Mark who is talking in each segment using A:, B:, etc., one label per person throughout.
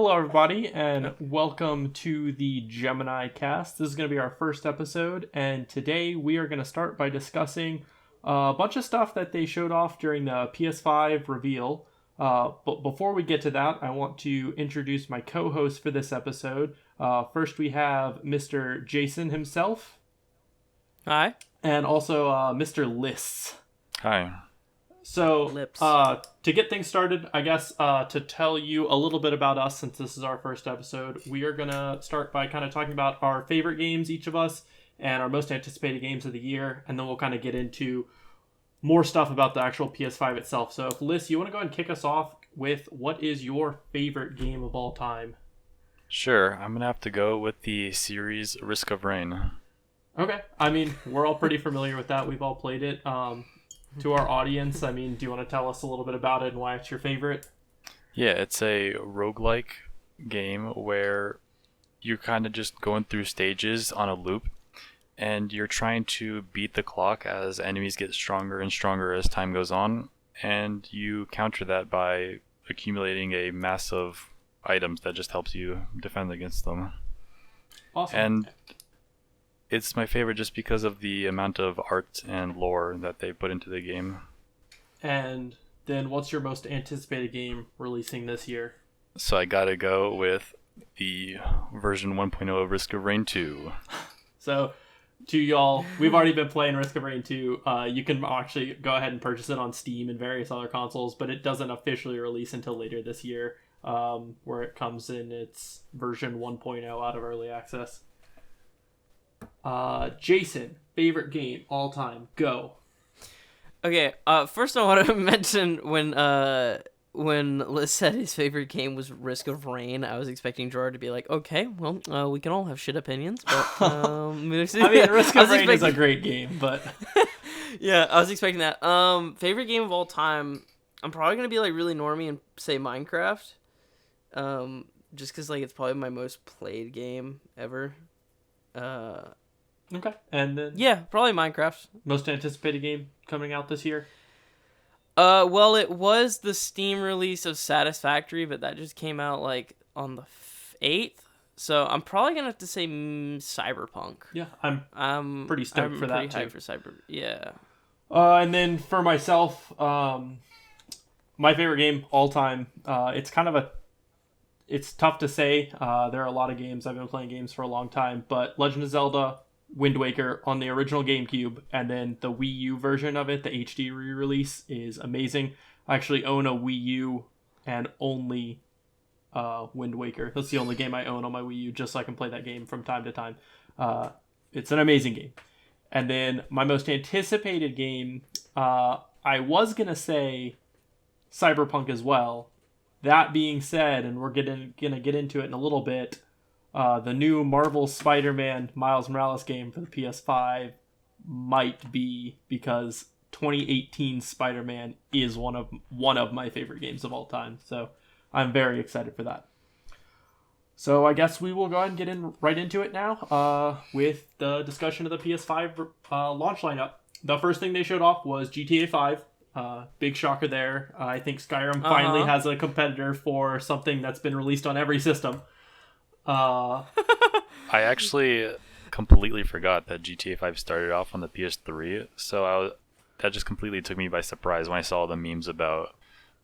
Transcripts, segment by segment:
A: Hello, everybody, and welcome to the Gemini Cast. This is going to be our first episode, and today we are going to start by discussing a bunch of stuff that they showed off during the PS5 reveal. But before we get to that, I want to introduce my co-host for this episode. First, we have Mr. Jason himself.
B: Hi.
A: And also Mr. Lists.
C: Hi.
A: So,
B: Lips.
A: to get things started, I guess to tell you a little bit about us, since this is our first episode, we are going to start by kind of talking about our favorite games, each of us, and our most anticipated games of the year, and then we'll kind of get into more stuff about the actual PS5 itself. So, if Liz, you want to go ahead and kick us off with what is your favorite game of all time?
C: Sure, I'm going to have to go with the series Risk of Rain.
A: Okay. I mean, we're all pretty familiar with that. We've all played it. To our audience, I mean, do you want to tell us a little bit about it and why it's your favorite?
C: Yeah, it's a roguelike game where you're kind of just going through stages on a loop, and you're trying to beat the clock as enemies get stronger and stronger as time goes on, and you counter that by accumulating a mass of items that just helps you defend against them.
A: Awesome.
C: And it's my favorite just because of the amount of art and lore that they put into the game.
A: And then what's your most anticipated game releasing this year?
C: So I gotta go with the version 1.0 of Risk of Rain 2.
A: So, to y'all, we've already been playing Risk of Rain 2. You can actually go ahead and purchase it on Steam and various other consoles, but it doesn't officially release until later this year, where it comes in its version 1.0 out of early access. Jason, favorite game all time, go.
B: Okay, first I want to mention when Liz said his favorite game was Risk of Rain, I was expecting Gerard to be like, okay, well, we can all have shit opinions, but
A: I mean, Risk of Rain is a great game, but
B: yeah, I was expecting that. Favorite game of all time, I'm probably gonna be like really normie and say Minecraft, just because like it's probably my most played game ever.
A: Okay, and then
B: Yeah, probably Minecraft.
A: most anticipated game coming out this year?
B: Well, it was the Steam release of Satisfactory, but that just came out like on the 8th. So I'm probably gonna have to say Cyberpunk.
A: Yeah, I'm pretty stoked for that too.
B: Hyped for Cyber. Yeah.
A: And then for myself, my favorite game all time. It's tough to say. There are a lot of games. I've been playing games for a long time, but Legend of Zelda, Wind Waker on the original GameCube, and then the Wii U version of it, the HD re-release, is amazing. I actually own a Wii U and only Wind Waker. That's the only game I own on my Wii U, just so I can play that game from time to time. It's an amazing game. And then my most anticipated game, I was going to say Cyberpunk as well. That being said, and we're gonna get into it in a little bit, the new Marvel Spider-Man Miles Morales game for the PS5 might be, because 2018 Spider-Man is one of my favorite games of all time. So I'm very excited for that. So I guess we will go ahead and get right into it now with the discussion of the PS5 launch lineup. The first thing they showed off was GTA 5. Big shocker there. I think Skyrim finally has a competitor for something that's been released on every system.
C: I actually completely forgot that GTA 5 started off on the PS3, so that just completely took me by surprise when I saw the memes about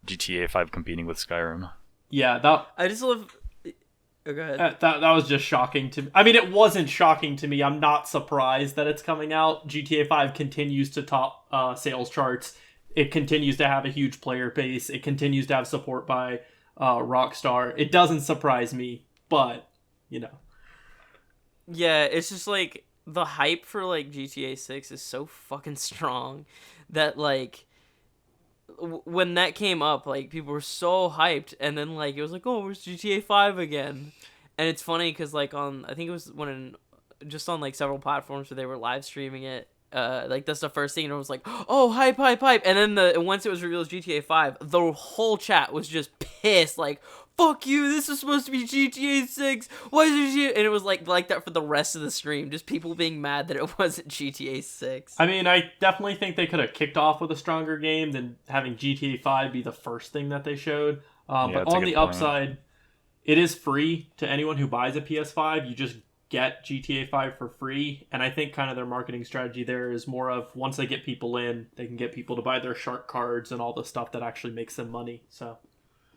C: GTA 5 competing with Skyrim.
A: Yeah,
B: I just love. Oh, go ahead.
A: that was just shocking to me. I mean, it wasn't shocking to me. I'm not surprised that it's coming out. GTA 5 continues to top sales charts. It continues to have a huge player base. It continues to have support by Rockstar. It doesn't surprise me, but, you know.
B: Yeah, it's just like the hype for like GTA 6 is so fucking strong that like when that came up, like people were so hyped, and then like it was like, oh, where's GTA 5 again? And it's funny because like I think it was just on like several platforms where they were live streaming it. Like that's the first thing, and it was like, oh, hype, and then once it was revealed as GTA 5, the whole chat was just pissed, like, fuck you, this is supposed to be GTA 6, why is it GTA? And it was like that for the rest of the stream, just people being mad that it wasn't GTA 6.
A: I mean, I definitely think they could have kicked off with a stronger game than having GTA 5 be the first thing that they showed. But on the upside, it is free to anyone who buys a PS5. You just get GTA 5 for free, and I think kind of their marketing strategy there is more of once they get people in, they can get people to buy their shark cards and all the stuff that actually makes them money. So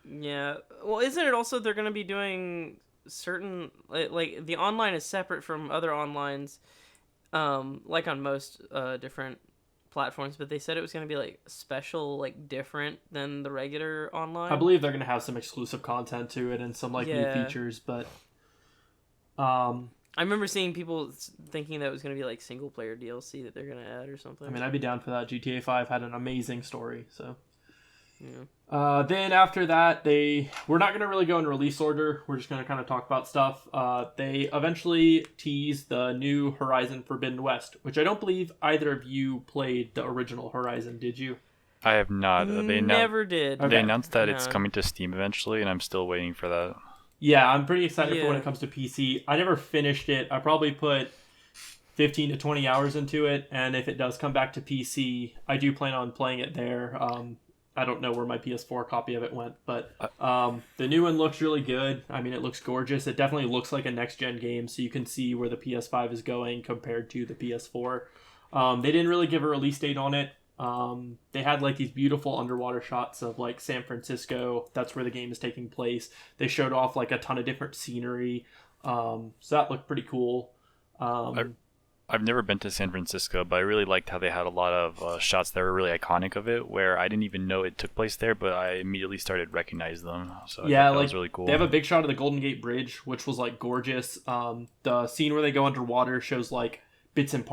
B: Yeah. Well, isn't it also they're going to be doing certain like the online is separate from other onlines, like on most different platforms, but they said it was going to be like special, like different than the regular online.
A: I believe they're going to have some exclusive content to it and some like new features, but
B: I remember seeing people thinking that it was going to be like single player DLC that they're going to add or something.
A: I mean, I'd be down for that. GTA 5 had an amazing story, so.
B: Yeah.
A: Then after that, we're not going to really go in release order. We're just going to kind of talk about stuff. They eventually teased the new Horizon Forbidden West, which I don't believe either of you played the original Horizon, did you?
C: I have not. They
B: never did.
A: Okay.
C: They announced that it's coming to Steam eventually, and I'm still waiting for that.
A: Yeah, I'm pretty excited for when it comes to PC. I never finished it. I probably put 15 to 20 hours into it, and if it does come back to PC, I do plan on playing it there. I don't know where my PS4 copy of it went, but the new one looks really good. I mean, it looks gorgeous. It definitely looks like a next-gen game, so you can see where the PS5 is going compared to the PS4. They didn't really give a release date on it. They had like these beautiful underwater shots of like San Francisco. That's where the game is taking place. They showed off like a ton of different scenery. So that looked pretty cool.
C: I've never been to San Francisco, but I really liked how they had a lot of shots that were really iconic of it, where I didn't even know it took place there, but I immediately started recognizing them. So I thought that was really cool.
A: They have a big shot of the Golden Gate Bridge, which was like gorgeous. The scene where they go underwater shows like bits and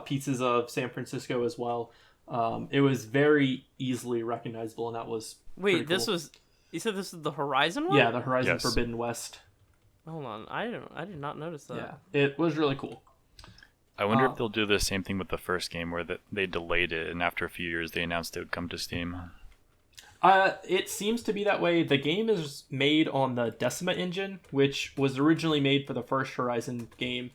A: pieces of San Francisco as well. It was very easily recognizable, and that was
B: Wait,
A: this
B: cool. You said this is the Horizon one?
A: Yeah, the Horizon Forbidden West.
B: Hold on, I did not notice that.
A: Yeah, it was really cool.
C: I wonder if they'll do the same thing with the first game, where they delayed it, and after a few years they announced it would come to Steam.
A: It seems to be that way. The game is made on the Decima engine, which was originally made for the first Horizon game.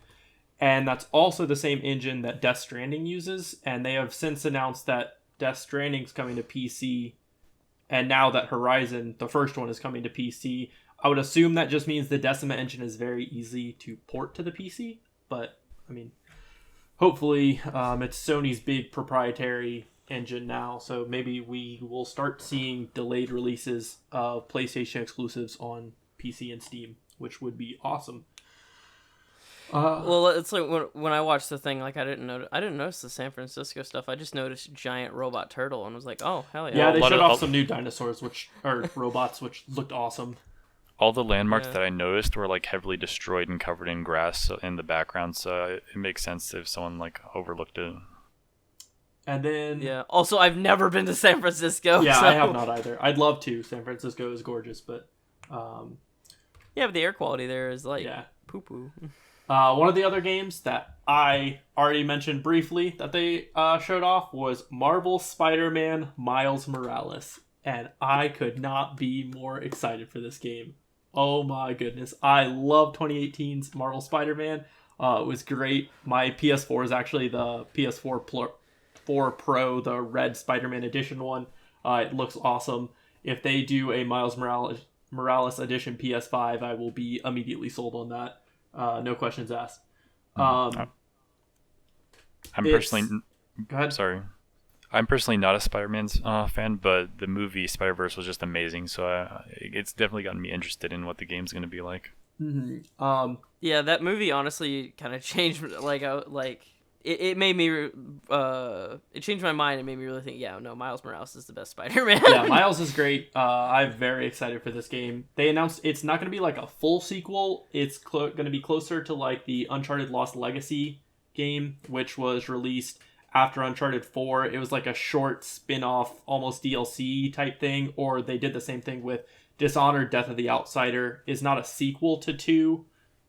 A: And that's also the same engine that Death Stranding uses. And they have since announced that Death Stranding's coming to PC. And now that Horizon, the first one, is coming to PC. I would assume that just means the Decima engine is very easy to port to the PC. But, I mean, hopefully it's Sony's big proprietary engine now. So maybe we will start seeing delayed releases of PlayStation exclusives on PC and Steam, which would be awesome.
B: Well, it's like when I watched the thing, like I didn't notice the San Francisco stuff. I just noticed giant robot turtle and was like, oh hell yeah!
A: Yeah, they showed off some new dinosaurs, robots, which looked awesome.
C: All the landmarks that I noticed were like heavily destroyed and covered in grass in the background, so it makes sense if someone like overlooked it.
A: And then
B: also I've never been to San Francisco.
A: Yeah,
B: so.
A: I have not either. I'd love to. San Francisco is gorgeous, but
B: but the air quality there is like poo poo.
A: One of the other games that I already mentioned briefly that they showed off was Marvel Spider-Man Miles Morales. And I could not be more excited for this game. Oh my goodness. I love 2018's Marvel Spider-Man. It was great. My PS4 is actually the PS4 Pro, the red Spider-Man edition one. It looks awesome. If they do a Miles Morales edition PS5, I will be immediately sold on that. No questions asked.
C: I'm personally...
A: Go ahead.
C: Sorry. I'm personally not a Spider-Man fan, but the movie Spider-Verse was just amazing, so it's definitely gotten me interested in what the game's going to be like.
A: Mm-hmm.
B: Yeah, that movie honestly kind of changed, it made me, it changed my mind and made me really think, Miles Morales is the best Spider-Man.
A: Yeah, Miles is great. I'm very excited for this game. They announced it's not going to be like a full sequel. It's going to be closer to like the Uncharted Lost Legacy game, which was released after Uncharted 4. It was like a short spin-off, almost DLC type thing, or they did the same thing with Dishonored Death of the Outsider. Is not a sequel to 2,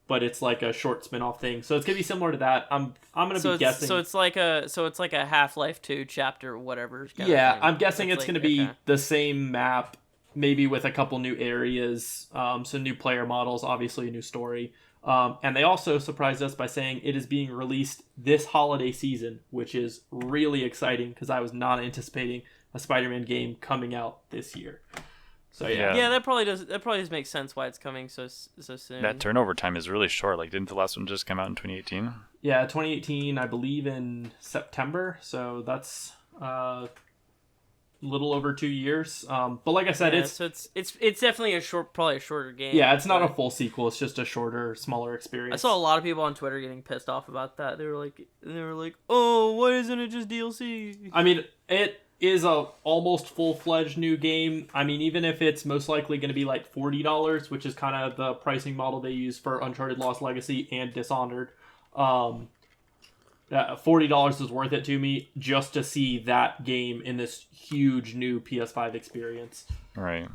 A: but it's like a short spin-off thing. So it's going to be similar to that. I'm going to be guessing.
B: So it's like a Half-Life 2 chapter whatever.
A: Yeah, I'm guessing it's going to be the same map, maybe with a couple new areas, some new player models, obviously a new story. And they also surprised us by saying it is being released this holiday season, which is really exciting because I was not anticipating a Spider-Man game coming out this year. So
C: Yeah.
B: Yeah, that probably does make sense why it's coming so soon.
C: That turnover time is really short. Like, didn't the last one just come out in 2018?
A: Yeah, 2018, I believe in September. So that's a little over 2 years. But like I said,
B: Yeah,
A: it's
B: so it's definitely probably a shorter game.
A: yeah, it's not a
B: but
A: full sequel. It's just a shorter, smaller experience.
B: I saw a lot of people on Twitter getting pissed off about that. They were like, "Oh, why isn't it just DLC?"
A: I mean, it is a almost full-fledged new game. I mean, even if it's most likely going to be like $40, which is kind of the pricing model they use for Uncharted Lost Legacy and Dishonored, $40 is worth it to me just to see that game in this huge new PS5 experience.
C: Right.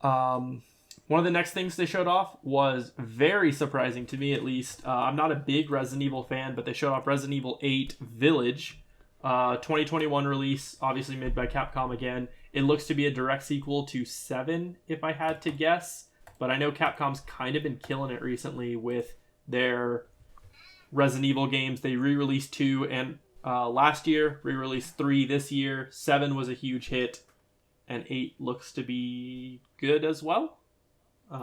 A: One of the next things they showed off was very surprising to me, at least. I'm not a big Resident Evil fan, but they showed off Resident Evil 8 Village. 2021 release, obviously made by Capcom again. It looks to be a direct sequel to 7, if I had to guess. But I know Capcom's kind of been killing it recently with their Resident Evil games. They re-released 2 and last year, re-released 3 this year. 7 was a huge hit, and 8 looks to be good as well.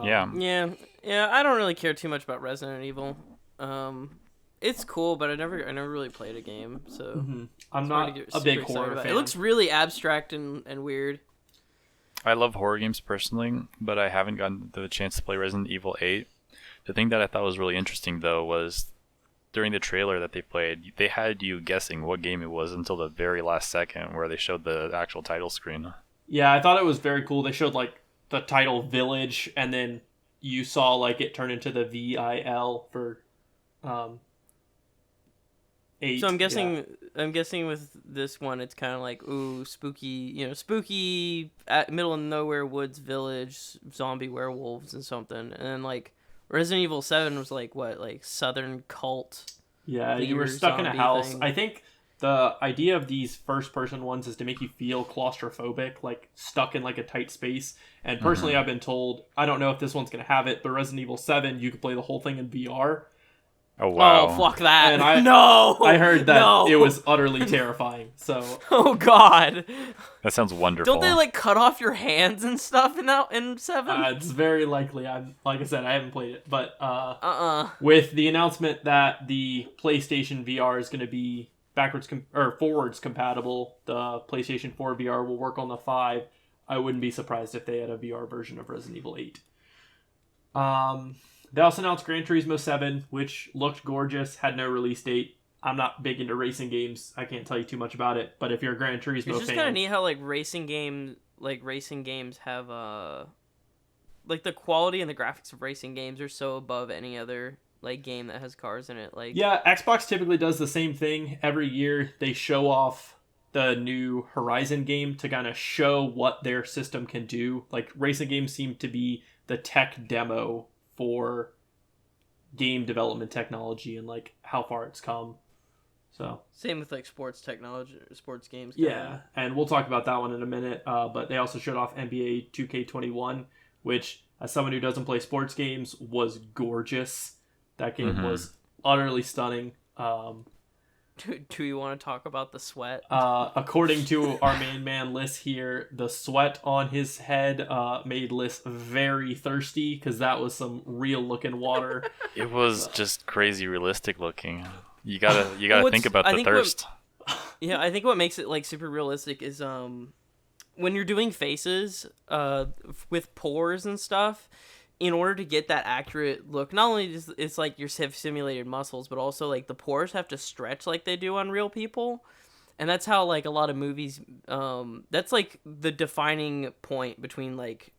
C: Yeah.
B: Yeah. I don't really care too much about Resident Evil. It's cool, but I never really played a game, so
A: I'm
B: it's hard
A: not
B: to get
A: a
B: super
A: big
B: excited
A: horror
B: about
A: fan.
B: It looks really abstract and weird.
C: I love horror games personally, but I haven't gotten the chance to play Resident Evil 8. The thing that I thought was really interesting, though, was during the trailer that they played, they had you guessing what game it was until the very last second, where they showed the actual title screen.
A: Yeah, I thought it was very cool. They showed like the title Village, and then you saw like it turn into the VIL for 8.
B: So I'm guessing
A: Yeah.
B: with this one, it's kind of like spooky, spooky middle of nowhere woods village, zombie werewolves and something, and then like Resident Evil 7 was like what, like southern cult.
A: Yeah, you were
B: weird
A: stuck in a
B: zombie
A: house.
B: thing.
A: I think the idea of these first-person ones is to make you feel claustrophobic, like stuck in like a tight space. And personally, I've been told, I don't know if this one's going to have it, but Resident Evil 7, you could play the whole thing in VR.
C: Oh, wow.
B: Oh, fuck that.
A: And
B: no!
A: I heard that
B: No!
A: it was utterly terrifying. So
B: Oh, God.
C: That sounds wonderful.
B: Don't they, like, cut off your hands and stuff in 7?
A: it's very likely. Like I said, I haven't played it, but
B: Uh-uh.
A: with the announcement that the PlayStation VR is going to be forwards compatible, the PlayStation 4 VR will work on the 5. I wouldn't be surprised if they had a VR version of Resident Evil 8. They also announced Gran Turismo 7, which looked gorgeous, had no release date. I'm not big into racing games. I can't tell you too much about it, but if you're a Gran Turismo
B: It's just
A: fan,
B: kind of neat how, like, racing games have, like, the quality and the graphics of racing games are so above any other, like, game that has cars in it. Like,
A: yeah, Xbox typically does the same thing. Every year they show off the new Horizon game to kind of show what their system can do. Like, racing games seem to be the tech demo for game development technology and like how far it's come. So
B: same with, like, sports technology, sports games.
A: yeah, and we'll talk about that one in a minute. But they also showed off NBA 2K21, which, as someone who doesn't play sports games, was gorgeous. That game was utterly stunning.
B: Do you want to talk about the sweat?
A: According to our main man Liss here, the sweat on his head made Liss very thirsty because that was some real looking water.
C: It was just crazy realistic looking. You gotta think about
B: I
C: the
B: think
C: thirst.
B: Yeah, I think what makes it, like, super realistic is when you're doing faces with pores and stuff, in order to get that accurate look, not only is it's like you have simulated muscles, but also, like, the pores have to stretch like they do on real people. And that's how, like, a lot of movies, that's, like, the defining point between, like,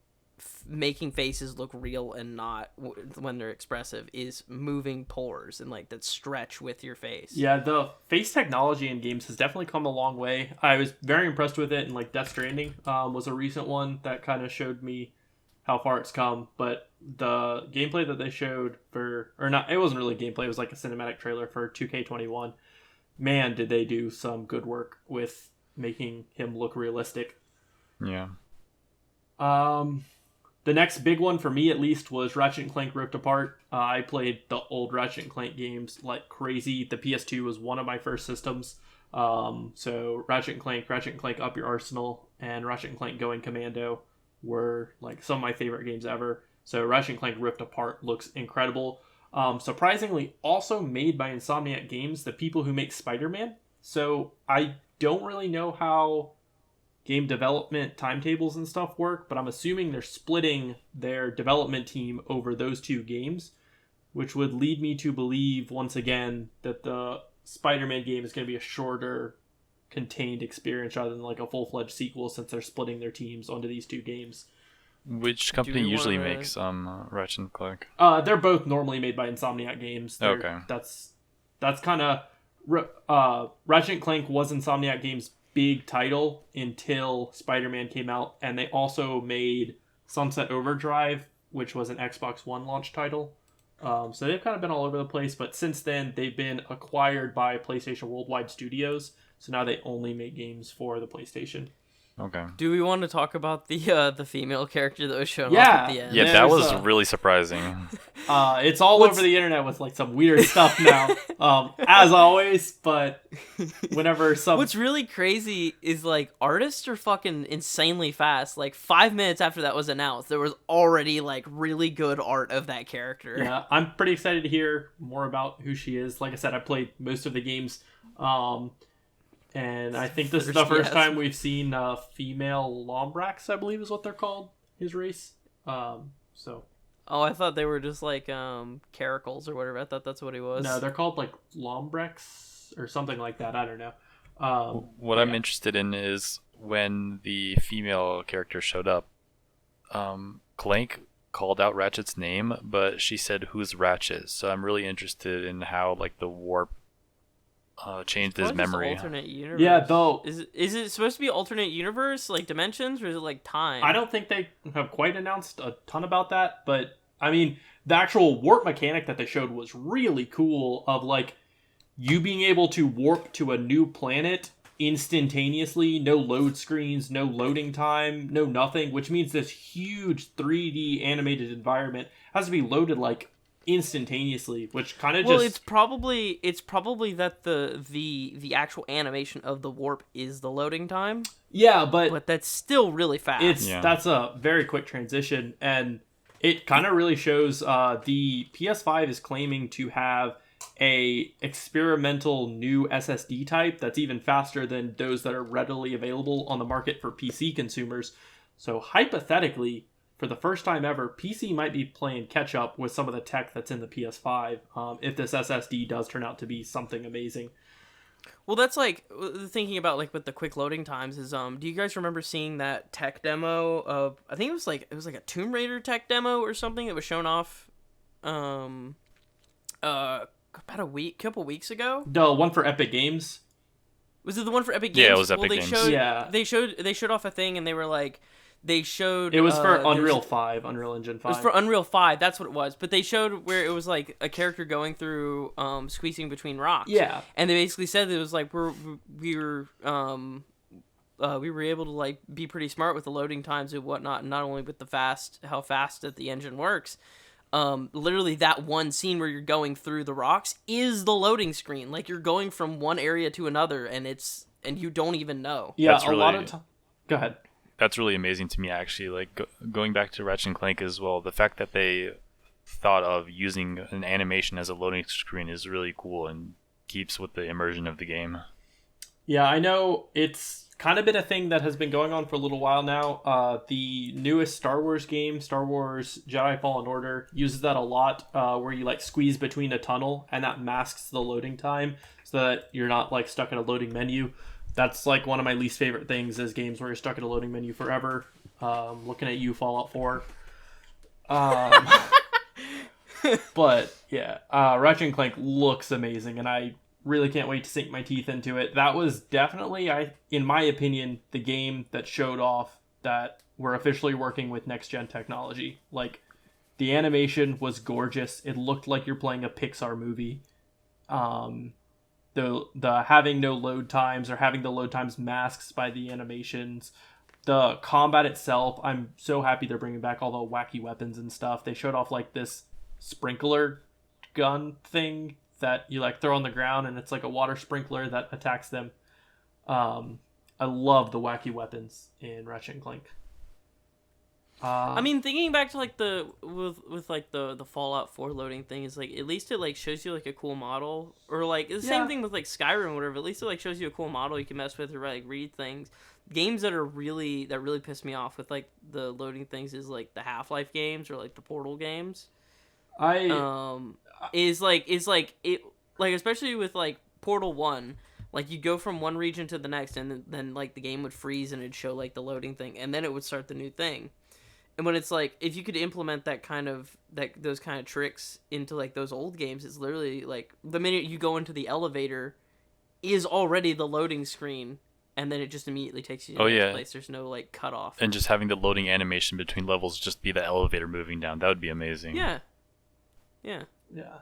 B: making faces look real and not when they're expressive is moving pores and, like, that stretch with your face.
A: Yeah, the face technology in games has definitely come a long way. I was very impressed with it, and like Death Stranding was a recent one that kind of showed me how far it's come. But the gameplay that they showed it wasn't really gameplay, it was like a cinematic trailer for 2K21. Man, did they do some good work with making him look realistic.
C: Yeah.
A: The next big one for me, at least, was Ratchet & Clank Rift Apart. I played the old Ratchet & Clank games like crazy. The PS2 was one of my first systems. So Ratchet & Clank Up Your Arsenal, and Ratchet & Clank Going Commando were like some of my favorite games ever. So Ratchet and Clank Rift Apart looks incredible. Surprisingly, also made by Insomniac Games, the people who make Spider-Man. So I don't really know how game development timetables and stuff work, but I'm assuming they're splitting their development team over those two games, which would lead me to believe once again that the Spider-Man game is going to be a shorter, contained experience rather than like a full-fledged sequel, since they're splitting their teams onto these two games.
C: Which company usually makes Ratchet and Clank?
A: They're both normally made by Insomniac Games.
C: Okay.
A: That's kind of Ratchet and Clank was Insomniac Games' big title until Spider-Man came out, and they also made Sunset Overdrive, which was an Xbox One launch title. So they've kind of been all over the place, but since then they've been acquired by PlayStation Worldwide Studios, so now they only make games for the PlayStation.
C: Okay.
B: Do we want to talk about the female character that was shown off at the end?
C: Yeah, that was really surprising.
A: It's all over the internet with like some weird stuff now, as always. But whenever
B: What's really crazy is like artists are fucking insanely fast. Like 5 minutes after that was announced, there was already like really good art of that character.
A: Yeah, I'm pretty excited to hear more about who she is. Like I said, I played most of the games. And I think this is the first time we've seen female Lombrax, I believe is what they're called, his race. So.
B: Oh, I thought they were just like caracals or whatever. I thought that's what he was.
A: No, they're called like Lombrex or something like that. I don't know.
C: What I'm interested in is when the female character showed up, Clank called out Ratchet's name, but she said, "Who's Ratchet?" So I'm really interested in how like the warp changed his memory.
B: Alternate universe.
A: Yeah, though.
B: Is it supposed to be alternate universe, like dimensions, or is it like time?
A: I don't think they have quite announced a ton about that, but I mean, the actual warp mechanic that they showed was really cool. Of like you being able to warp to a new planet instantaneously, no load screens, no loading time, no nothing, which means this huge 3D animated environment has to be loaded like instantaneously, which kind of
B: it's probably that the actual animation of the warp is the loading time.
A: Yeah, but
B: that's still really fast.
A: That's a very quick transition, and it kind of really shows the PS5 is claiming to have a experimental new SSD type that's even faster than those that are readily available on the market for PC consumers. So hypothetically, for the first time ever, PC might be playing catch up with some of the tech that's in the PS5 if this SSD does turn out to be something amazing.
B: Well, that's like thinking about like with the quick loading times is do you guys remember seeing that tech demo of, I think it was like a Tomb Raider tech demo or something that was shown off about couple weeks ago?
A: The one for Epic Games.
B: Was it the one for Epic Games?
C: Yeah, it was Epic Games.
B: They showed off a thing and they were like it was
A: for Unreal 5, Unreal Engine 5.
B: It was for Unreal 5, that's what it was. But they showed where it was like a character going through squeezing between rocks.
A: Yeah.
B: And they basically said it was like we were able to like be pretty smart with the loading times and whatnot, not only with how fast that the engine works. Literally that one scene where you're going through the rocks is the loading screen. Like you're going from one area to another and you don't even know.
A: Yeah,
C: that's
A: lot of time. Go ahead.
C: That's really amazing to me, actually. Like going back to Ratchet and Clank as well, the fact that they thought of using an animation as a loading screen is really cool and keeps with the immersion of the game.
A: Yeah, I know it's kind of been a thing that has been going on for a little while now. The newest Star Wars game, Star Wars Jedi Fallen Order, uses that a lot, where you like squeeze between a tunnel and that masks the loading time so that you're not like stuck in a loading menu. That's like one of my least favorite things is games where you're stuck in a loading menu forever. Looking at you, Fallout 4. But yeah, Ratchet and Clank looks amazing, and I really can't wait to sink my teeth into it. That was definitely, in my opinion, the game that showed off that we're officially working with next-gen technology. Like, the animation was gorgeous. It looked like you're playing a Pixar movie. The having no load times or having the load times masked by the animations. The combat itself, I'm so happy they're bringing back all the wacky weapons and stuff. They showed off like this sprinkler gun thing that you like throw on the ground and it's like a water sprinkler that attacks them. I love the wacky weapons in Ratchet and Clank.
B: I mean, thinking back to like the with like the Fallout 4 loading thing is like at least it like shows you like a cool model, or like the same thing with like Skyrim or whatever. At least it like shows you a cool model you can mess with or like read things. Games that really piss me off with like the loading things is like the Half-Life games or like the Portal games. Is like it like especially with like Portal 1, like you go from one region to the next and then like the game would freeze and it'd show like the loading thing and then it would start the new thing. And when it's like, if you could implement those kind of tricks into like those old games, it's literally like the minute you go into the elevator is already the loading screen, and then it just immediately takes you to the next place. There's no like cutoff.
C: And just having the loading animation between levels just be the elevator moving down, that would be amazing.
B: Yeah.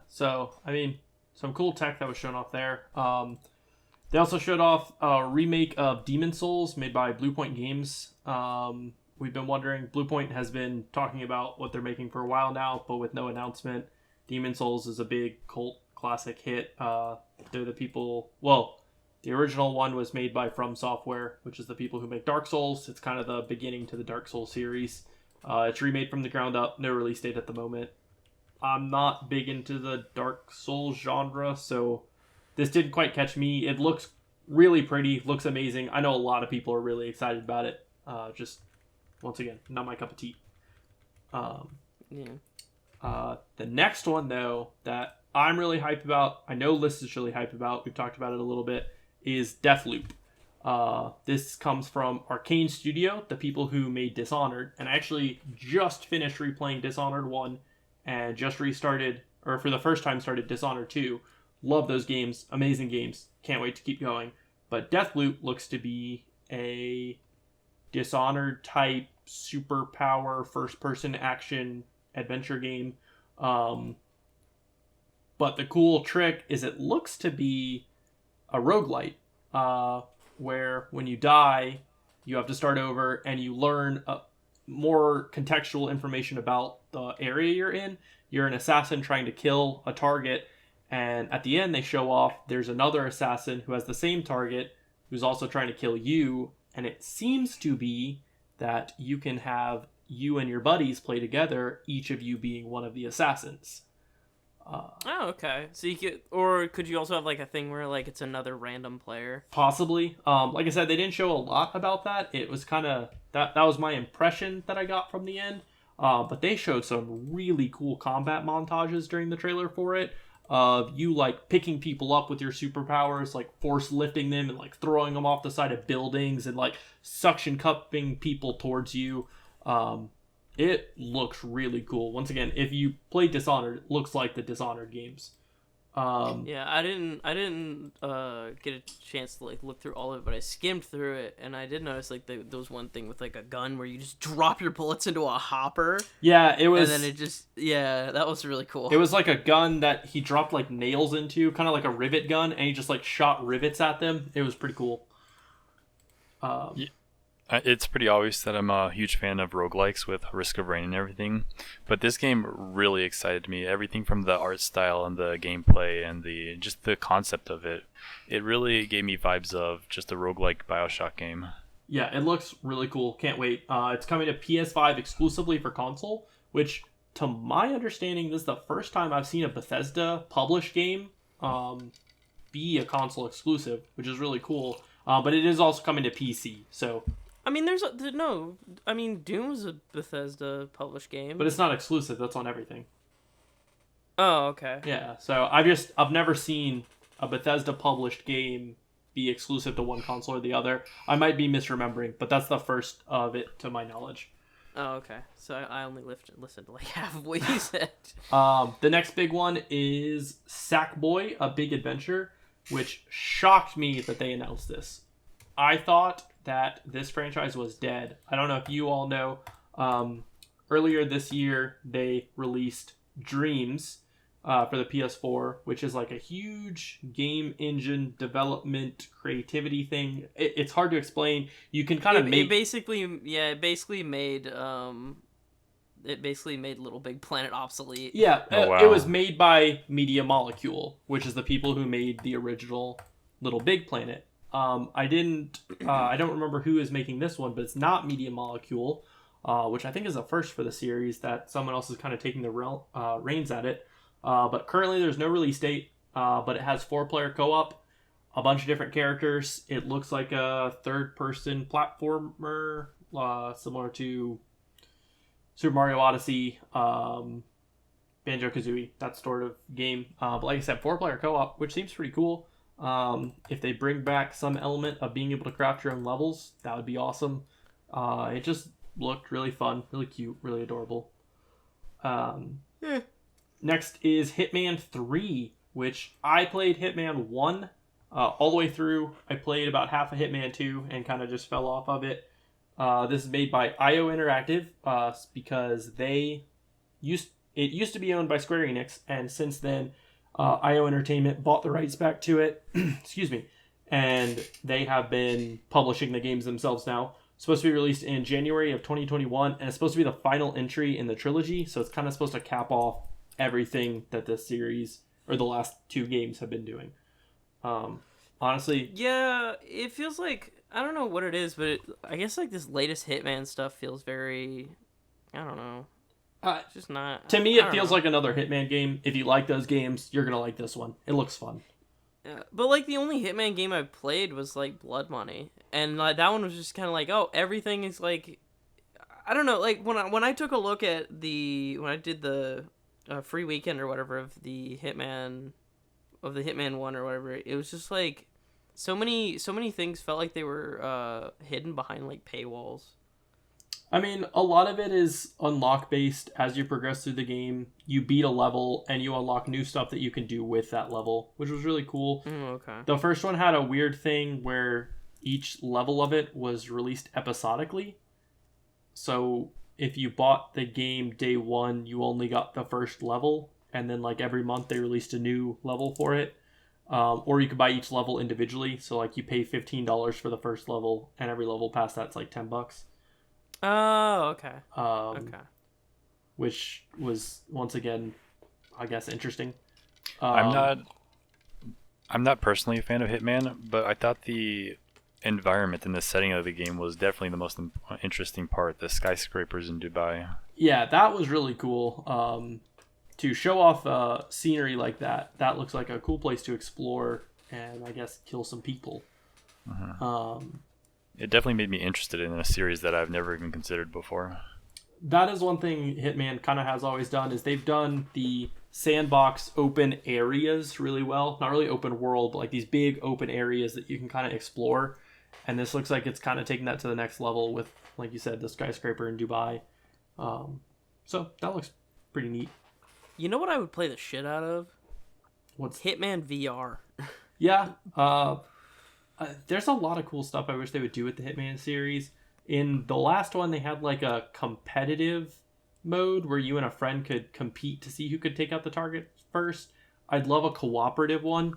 A: So I mean, some cool tech that was shown off there. They also showed off a remake of Demon's Souls made by Bluepoint Games. We've been wondering, Bluepoint has been talking about what they're making for a while now, but with no announcement. Demon's Souls is a big cult classic hit. They're the people, well, the original one was made by From Software, which is the people who make Dark Souls. It's kind of the beginning to the Dark Souls series. It's remade from the ground up, no release date at the moment. I'm not big into the Dark Souls genre, so this didn't quite catch me. It looks really pretty, looks amazing. I know a lot of people are really excited about it. Just once again, not my cup of tea. The next one, though, that I'm really hyped about, I know Liz is really hyped about, we've talked about it a little bit, is Deathloop. This comes from Arcane Studio, the people who made Dishonored, and I actually just finished replaying Dishonored 1 and just restarted, or for the first time started Dishonored 2. Love those games, amazing games, can't wait to keep going. But Deathloop looks to be a Dishonored type superpower first-person action adventure game. But the cool trick is it looks to be a roguelite, where when you die, you have to start over and you learn more contextual information about the area you're in. You're an assassin trying to kill a target, and at the end they show off there's another assassin who has the same target who's also trying to kill you, and it seems to be that you can have you and your buddies play together, each of you being one of the assassins.
B: Okay. So you could you also have like a thing where like it's another random player?
A: Possibly. Like I said, they didn't show a lot about that. It was kind of that was my impression that I got from the end. But they showed some really cool combat montages during the trailer for it. Of you like picking people up with your superpowers, like force lifting them and like throwing them off the side of buildings and like suction cupping people towards you. It looks really cool. Once again, if you play Dishonored, it looks like the Dishonored games.
B: Yeah, I didn't get a chance to like look through all of it, but I skimmed through it, and I did notice like there was one thing with like a gun where you just drop your bullets into a hopper.
A: Yeah, it was.
B: And then that was really cool.
A: It was like a gun that he dropped like nails into, kind of like a rivet gun, and he just like shot rivets at them. It was pretty cool.
C: Yeah. It's pretty obvious that I'm a huge fan of roguelikes with Risk of Rain and everything, but this game really excited me. Everything from the art style and the gameplay and just the concept of it. It really gave me vibes of just a roguelike BioShock game.
A: Yeah, it looks really cool. Can't wait. It's coming to PS5 exclusively for console, which, to my understanding, this is the first time I've seen a Bethesda published game be a console exclusive, which is really cool. But it is also coming to PC, so...
B: I mean, Doom's a Bethesda published game.
A: But it's not exclusive, that's on everything.
B: Oh, okay.
A: Yeah, so I've never seen a Bethesda published game be exclusive to one console or the other. I might be misremembering, but that's the first of it to my knowledge.
B: Oh, okay. So I only listened to like half of what you said.
A: The next big one is Sackboy: A Big Adventure, which shocked me that they announced this. I thought that this franchise was dead. I don't know if you all know. Earlier this year, they released Dreams for the PS4, which is like a huge game engine development creativity thing. It's hard to explain. You can kind of make...
B: It basically made Little Big Planet obsolete.
A: Yeah,
C: oh, wow.
A: It was made by Media Molecule, which is the people who made the original Little Big Planet. I don't remember who is making this one, but it's not Media Molecule. which I think is a first for the series that someone else is kind of taking the reins at it. But currently there's no release date, but it has 4-player co-op, a bunch of different characters. It looks like a third-person platformer, similar to Super Mario Odyssey, Banjo-Kazooie, that sort of game. But like I said, 4-player co-op, which seems pretty cool. If they bring back some element of being able to craft your own levels, that would be awesome. It just looked really fun, really cute, really adorable. Next is Hitman 3, which I played Hitman 1 all the way through. I played about half of Hitman 2 and kind of just fell off of it. This is made by IO Interactive because it used to be owned by Square Enix, and since then IO Entertainment bought the rights back to it. Excuse me. And they have been publishing the games themselves now. It's supposed to be released in January of 2021, and it's supposed to be the final entry in the trilogy, so it's kind of supposed to cap off everything that this series, or the last 2 games, have been doing. Honestly...
B: Yeah, it feels like... I don't know what it is, but I guess like this latest Hitman stuff feels very... I don't know. It's just not...
A: To me, it feels like another Hitman game. If you like those games, you're going to like this one. It looks fun.
B: Yeah, but like the only Hitman game I played was like Blood Money. And like that one was just kind of like, oh, everything is like... I don't know, like when I took a look at when I did the free weekend or whatever of the Hitman 1 or whatever, it was just like so many things felt like they were hidden behind like paywalls.
A: I mean, a lot of it is unlock based. As you progress through the game, you beat a level and you unlock new stuff that you can do with that level, which was really cool.
B: Okay.
A: The first one had a weird thing where each level of it was released episodically. So if you bought the game day 1, you only got the first level, and then like every month they released a new level for it. Or you could buy each level individually. So like you pay $15 for the first level, and every level past that's like $10.
B: Oh, okay.
A: Okay. Which was once again, I guess, interesting.
C: I'm not personally a fan of Hitman, but I thought the environment and the setting of the game was definitely the most interesting part. The skyscrapers in Dubai.
A: Yeah, that was really cool. To show off scenery like that looks like a cool place to explore and I guess kill some people.
C: It definitely made me interested in a series that I've never even considered before.
A: That is one thing Hitman kind of has always done, is they've done the sandbox open areas really well. Not really open world, but like these big open areas that you can kind of explore. And this looks like it's kind of taking that to the next level with, like you said, the skyscraper in Dubai. So that looks pretty neat.
B: You know what I would play the shit out of?
A: What's
B: Hitman VR?
A: Yeah. There's a lot of cool stuff I wish they would do with the Hitman series. In the last one, they had like a competitive mode where you and a friend could compete to see who could take out the target first. I'd love a cooperative one.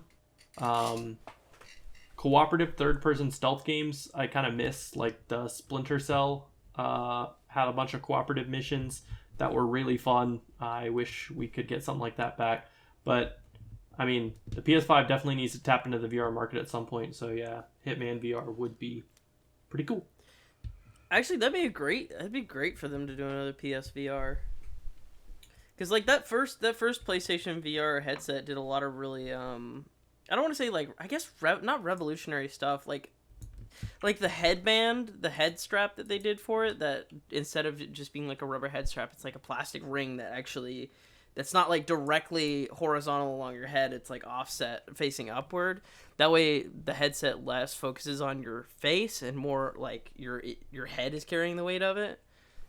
A: Cooperative third-person stealth games I kind of miss. Like the Splinter Cell had a bunch of cooperative missions that were really fun. I wish we could get something like that back. But I mean, the PS5 definitely needs to tap into the VR market at some point. So yeah, Hitman VR would be pretty cool.
B: Actually, that'd be great for them to do another PSVR. Cause like that first PlayStation VR headset did a lot of really I don't want to say like, I guess not revolutionary stuff, like the headband, the head strap that they did for it, that instead of it just being like a rubber head strap, it's like a plastic ring that's not like directly horizontal along your head, it's like offset facing upward. That way the headset less focuses on your face and more like your head is carrying the weight of it.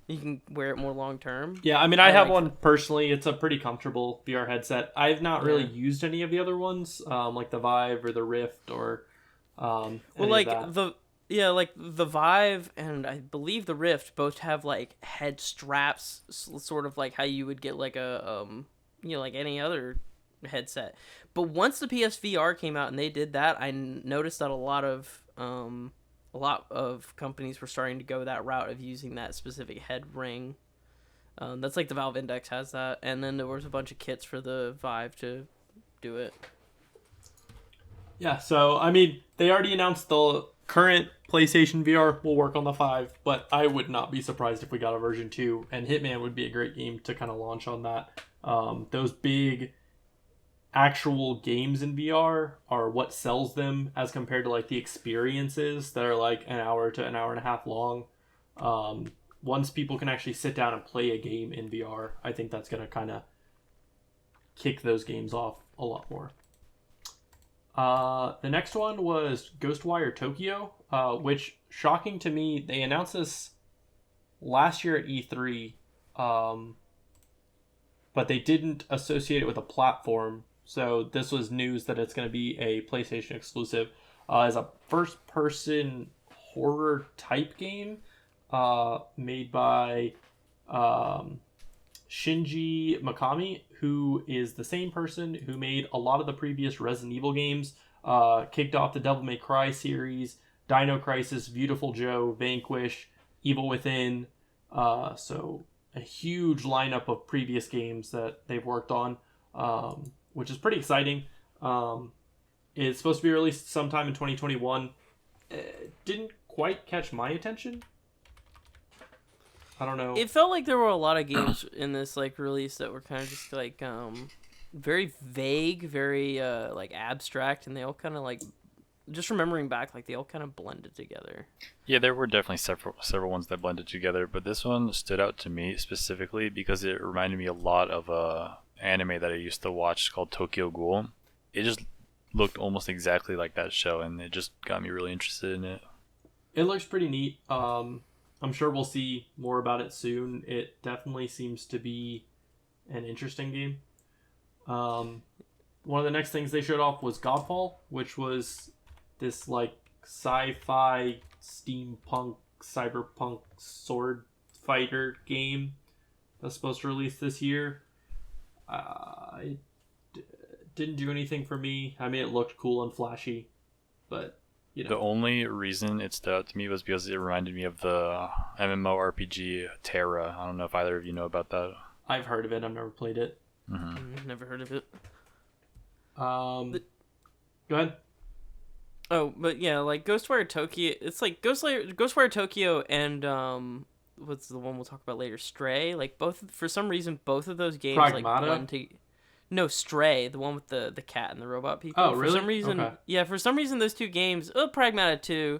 B: You can wear it more long term.
A: Yeah, I mean, I have one personally. It's a pretty comfortable VR headset. I've not really used any of the other ones, like the Vive or the Rift or
B: well, like the Vive and I believe the Rift both have like head straps, sort of like how you would get like a like any other headset. But once the PSVR came out and they did that, I noticed that a lot of companies were starting to go that route of using that specific head ring. That's like the Valve Index has that, and then there was a bunch of kits for the Vive to do it.
A: Yeah, so I mean, they already announced the current PlayStation VR will work on the 5, but I would not be surprised if we got a version 2, and Hitman would be a great game to kind of launch on that. Those big actual games in VR are what sells them as compared to like the experiences that are like an hour to an hour and a half long. Once people can actually sit down and play a game in VR, I think that's going to kind of kick those games off a lot more. The next one was Ghostwire Tokyo, which, shocking to me, they announced this last year at E3, but they didn't associate it with a platform. So this was news that it's going to be a PlayStation exclusive as a first-person horror type game made by Shinji Mikami, who is the same person who made a lot of the previous Resident Evil games, kicked off the Devil May Cry series, Dino Crisis, Beautiful Joe, Vanquish, Evil Within. So a huge lineup of previous games that they've worked on, which is pretty exciting. It's supposed to be released sometime in 2021. It didn't quite catch my attention. I don't know.
B: It felt like there were a lot of games in this like release that were kind of just like very vague, very like abstract, and they all kind of like, just remembering back, like they all kind of blended together.
C: Yeah, there were definitely several ones that blended together, but this one stood out to me specifically because it reminded me a lot of a anime that I used to watch called Tokyo Ghoul. It just looked almost exactly like that show, and it just got me really interested in it.
A: It looks pretty neat. I'm sure we'll see more about it soon. It definitely seems to be an interesting game. One of the next things they showed off was Godfall, which was this like sci-fi steampunk cyberpunk sword fighter game that's supposed to release this year. It didn't do anything for me. I mean, it looked cool and flashy, but you know.
C: The only reason it stood out to me was because it reminded me of the MMORPG Terra. I don't know if either of you know about that.
A: I've heard of it. I've never played it.
B: Never heard of it.
A: Go ahead.
B: Oh, but yeah, like Ghostwire Tokyo. It's like Ghostwire Tokyo and what's the one we'll talk about later? Stray. Like both, for some reason, both of those games
A: Pragmata?
B: like blend to. No, Stray, the one with the cat and the robot people.
A: Oh, really?
B: For some reason,
A: Okay.
B: yeah, for some reason those two games, Pragmata too,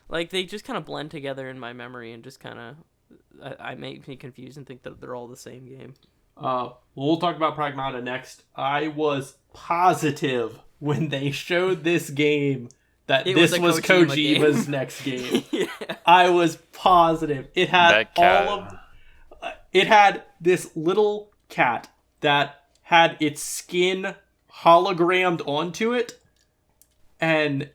B: like they just kind of blend together in my memory and just kind of, I make me confused and think that they're all the same game.
A: We'll talk about Pragmata next. I was positive when they showed this game that this was Kojima's next game.
B: Yeah.
A: I was positive. It had
C: That cat.
A: all of. It had this little cat that had its skin hologrammed onto it, and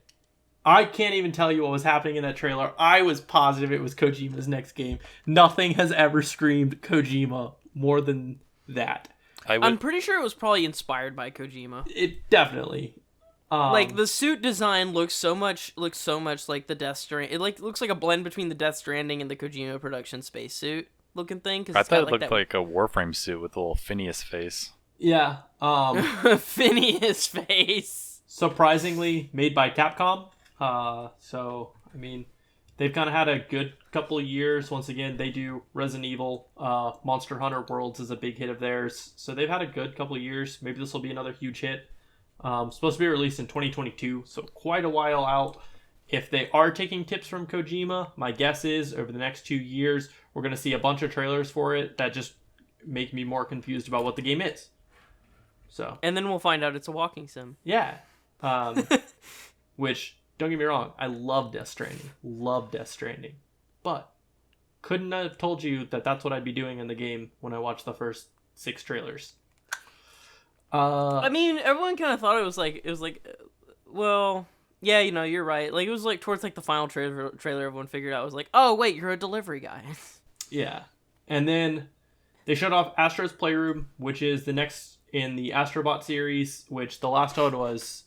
A: I can't even tell you what was happening in that trailer. I was positive it was Kojima's next game. Nothing has ever screamed Kojima more than that.
B: I'm pretty sure it was probably inspired by Kojima.
A: It definitely.
B: Like the suit design looks so much like the Death Stranding. It looks like a blend between the Death Stranding and the Kojima production spacesuit looking thing. Cause
C: I
B: it's
C: thought
B: got,
C: it looked
B: that...
C: like a Warframe suit with a little Phineas face.
A: Yeah.
B: Phineas face.
A: Surprisingly made by Capcom. So I mean, they've kind of had a good couple of years. Once again, they do Resident Evil. Monster Hunter Worlds is a big hit of theirs. So they've had a good couple of years. Maybe this will be another huge hit. Supposed to be released in 2022, so quite a while out. If they are taking tips from Kojima, my guess is over the next 2 years, we're going to see a bunch of trailers for it that just make me more confused about what the game is. So,
B: And then we'll find out it's a walking sim.
A: yeah. Which, don't get me wrong, I love Death Stranding. Love Death Stranding. But couldn't have told you that that's what I'd be doing in the game when I watched the first 6 trailers.
B: I mean, everyone kind of thought it was like, well, yeah, you know, you're right. Like, it was like towards like the final trailer, everyone figured out, was like, oh, wait, you're a delivery guy.
A: Yeah. And then they showed off Astro's Playroom, which is the next in the Astrobot series, which the last one was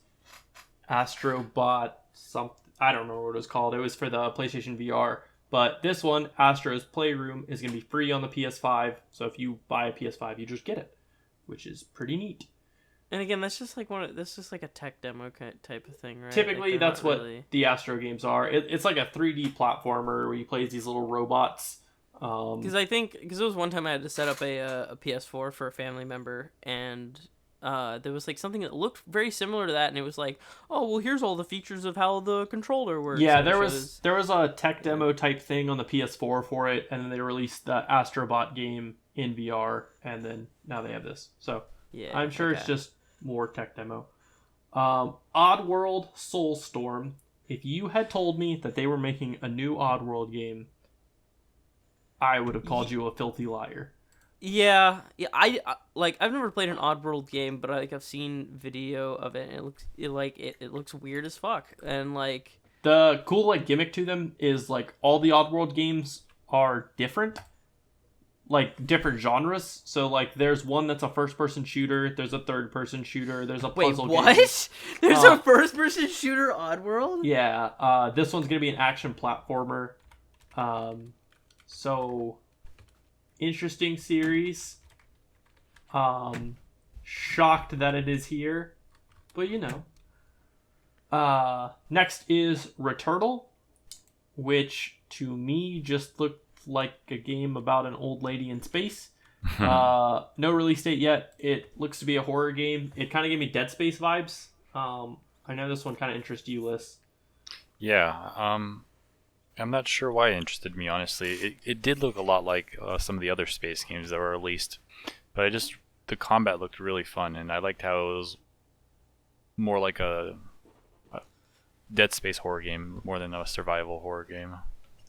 A: Astrobot something. I don't remember what it was called. It was for the PlayStation VR. But this one, Astro's Playroom, is going to be free on the PS5. So if you buy a PS5, you just get it, which is pretty neat.
B: And again, that's just like a tech demo type of thing, right?
A: Typically,
B: Like,
A: that's what
B: really...
A: the Astro games are. It's like a 3D platformer where you play as these little robots.
B: Because it was one time I had to set up a PS4 for a family member, and there was like something that looked very similar to that, and it was like, oh well, here's all the features of how the controller works.
A: Yeah,
B: and
A: there was a tech demo type thing on the PS4 for it, and then they released the Astrobot game in VR, and then now they have this. So
B: yeah,
A: I'm sure it's just more tech demo. Oddworld Soulstorm. If you had told me that they were making a new Oddworld game, I would have called you a filthy liar.
B: Yeah. I've never played an Oddworld game, but I've seen video of it, and it looks weird as fuck, and like
A: the cool like gimmick to them is like all the Oddworld games are different. Like different genres. So like there's one that's a first person shooter, there's a third person shooter, there's a puzzle game.
B: Wait, what? There's a first person shooter Oddworld?
A: Yeah, this one's gonna be an action platformer. So interesting series. Shocked that it is here. But you know. Next is Returnal, which to me just looked like a game about an old lady in space. No release date yet. It looks to be a horror game. It kind of gave me Dead Space vibes. I know this one kind of interests you, Liz.
C: Yeah, I'm not sure why it interested me, honestly. It did look a lot like some of the other space games that were released, but the combat looked really fun, and I liked how it was more like a Dead Space horror game more than a survival horror game.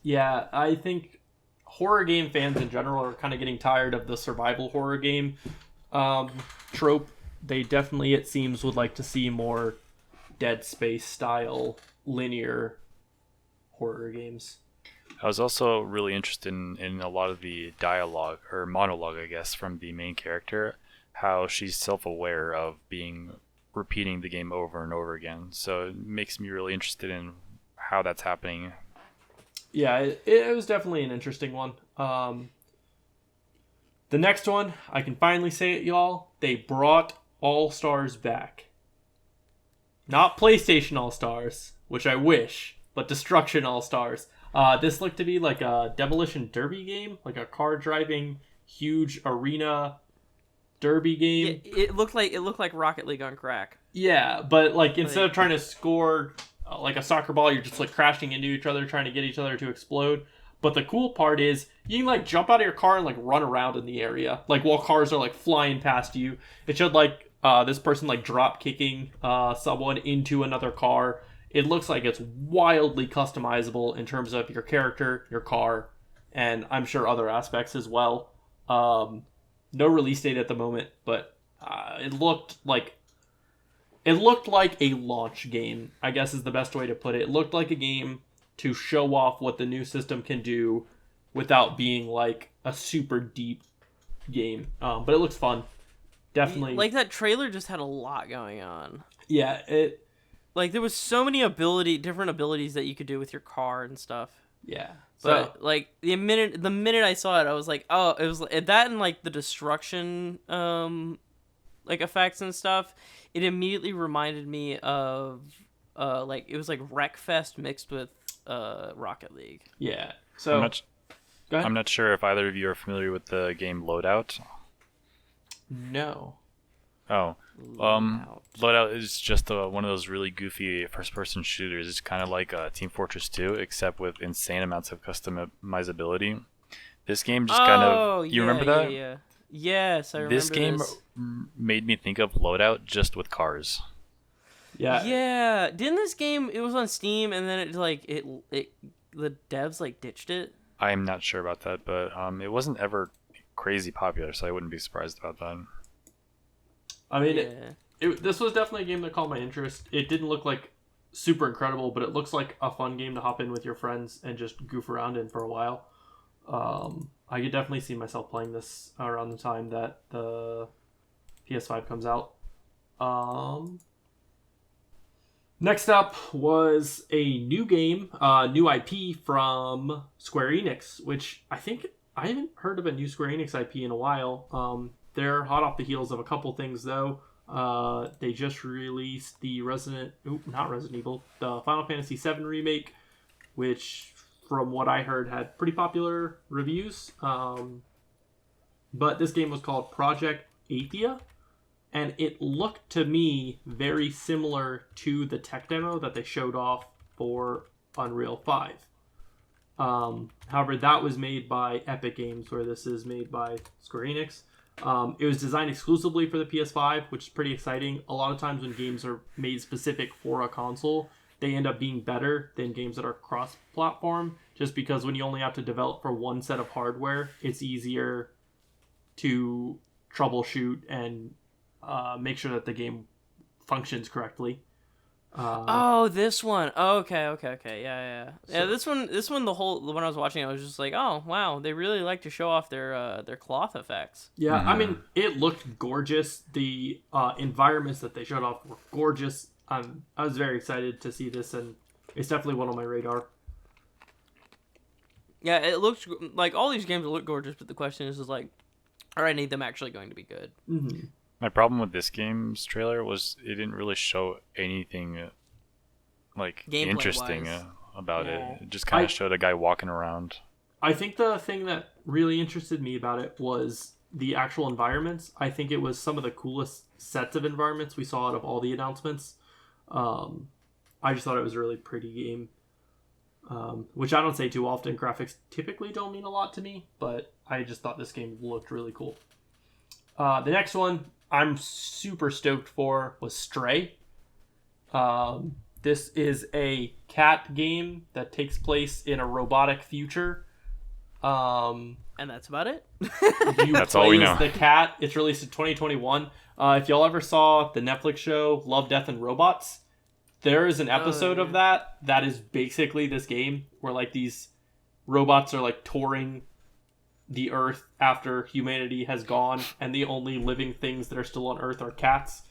A: Yeah, I think horror game fans in general are kind of getting tired of the survival horror game trope. They definitely, it seems, would like to see more Dead Space style linear horror games.
C: I was also really interested in a lot of the dialogue, or monologue, I guess, from the main character, how she's self-aware of repeating the game over and over again. So it makes me really interested in how that's happening.
A: Yeah, it was definitely an interesting one. The next one, I can finally say it, y'all. They brought All-Stars back. Not PlayStation All-Stars, which I wish, but Destruction All-Stars. This looked to be like a Demolition Derby game, like a car driving huge arena derby game.
B: Yeah, it looked like Rocket League on crack.
A: Yeah, but like instead of trying to score like a soccer ball, you're just like crashing into each other, trying to get each other to explode. But the cool part is you can like jump out of your car and like run around in the area, like while cars are like flying past you. It showed like this person like drop kicking someone into another car. It looks like it's wildly customizable in terms of your character, your car, and I'm sure other aspects as well. No release date at the moment, but it looked like a launch game, I guess is the best way to put it. It looked like a game to show off what the new system can do without being like a super deep game. But it looks fun. Definitely.
B: Like that trailer just had a lot going on.
A: Yeah,
B: like there was so many different abilities that you could do with your car and stuff.
A: Yeah.
B: But like the minute I saw it, I was like, oh, it was that and like the destruction like effects and stuff. It immediately reminded me of like it was like Wreckfest mixed with Rocket League.
A: Yeah. So go ahead.
C: I'm not sure if either of you are familiar with the game Loadout.
A: No.
C: Oh. Loadout is just one of those really goofy first-person shooters. It's kind of like Team Fortress 2, except with insane amounts of customizability. This game just kind of... You remember that?
B: Yeah. Yes, I remember
C: this. Game made me think of Loadout just with cars.
A: Yeah.
B: Yeah. Didn't this game... It was on Steam, and then the devs, like, ditched it?
C: I am not sure about that, but it wasn't ever crazy popular, so I wouldn't be surprised about that.
A: I mean, this was definitely a game that caught my interest. It didn't look like super incredible, but it looks like a fun game to hop in with your friends and just goof around in for a while. I could definitely see myself playing this around the time that the PS5 comes out. Next up was a new game, new IP from Square Enix, which I haven't heard of a new Square Enix IP in a while. They're hot off the heels of a couple things, though. They just released the not Resident Evil, the Final Fantasy VII remake, which, from what I heard, had pretty popular reviews. But this game was called Project Athia, and it looked to me very similar to the tech demo that they showed off for Unreal 5. However, that was made by Epic Games, where this is made by Square Enix. It was designed exclusively for the PS5, which is pretty exciting. A lot of times when games are made specific for a console, they end up being better than games that are cross-platform, just because when you only have to develop for one set of hardware, it's easier to troubleshoot and make sure that the game functions correctly.
B: This one. Oh, okay. Yeah. This one. When I was watching it, I was just like, oh wow, they really like to show off their cloth effects.
A: Yeah, I mean, it looked gorgeous. The environments that they showed off were gorgeous. I was very excited to see this, and it's definitely one on my radar.
B: Yeah, it looks like all these games look gorgeous, but the question is like, are any of them actually going to be good?
A: Mm-hmm.
C: My problem with this game's trailer was it didn't really show anything like
B: Gameplay
C: interesting
B: wise.
C: about
A: Yeah.
C: it. It just kind of showed a guy walking around.
A: I think the thing that really interested me about it was the actual environments. I think it was some of the coolest sets of environments we saw out of all the announcements. I just thought it was a really pretty game, which I don't say too often. Graphics typically don't mean a lot to me, but I just thought this game looked really cool. The next one I'm super stoked for was Stray. This is a cat game that takes place in a robotic future.
B: And that's about it.
A: You
C: That's
A: play
C: all we
A: as
C: know.
A: the cat. It's released in 2021. If y'all ever saw the Netflix show Love, Death, and Robots, there is an episode of that is basically this game where like these robots are like touring the Earth after humanity has gone, and the only living things that are still on Earth are cats.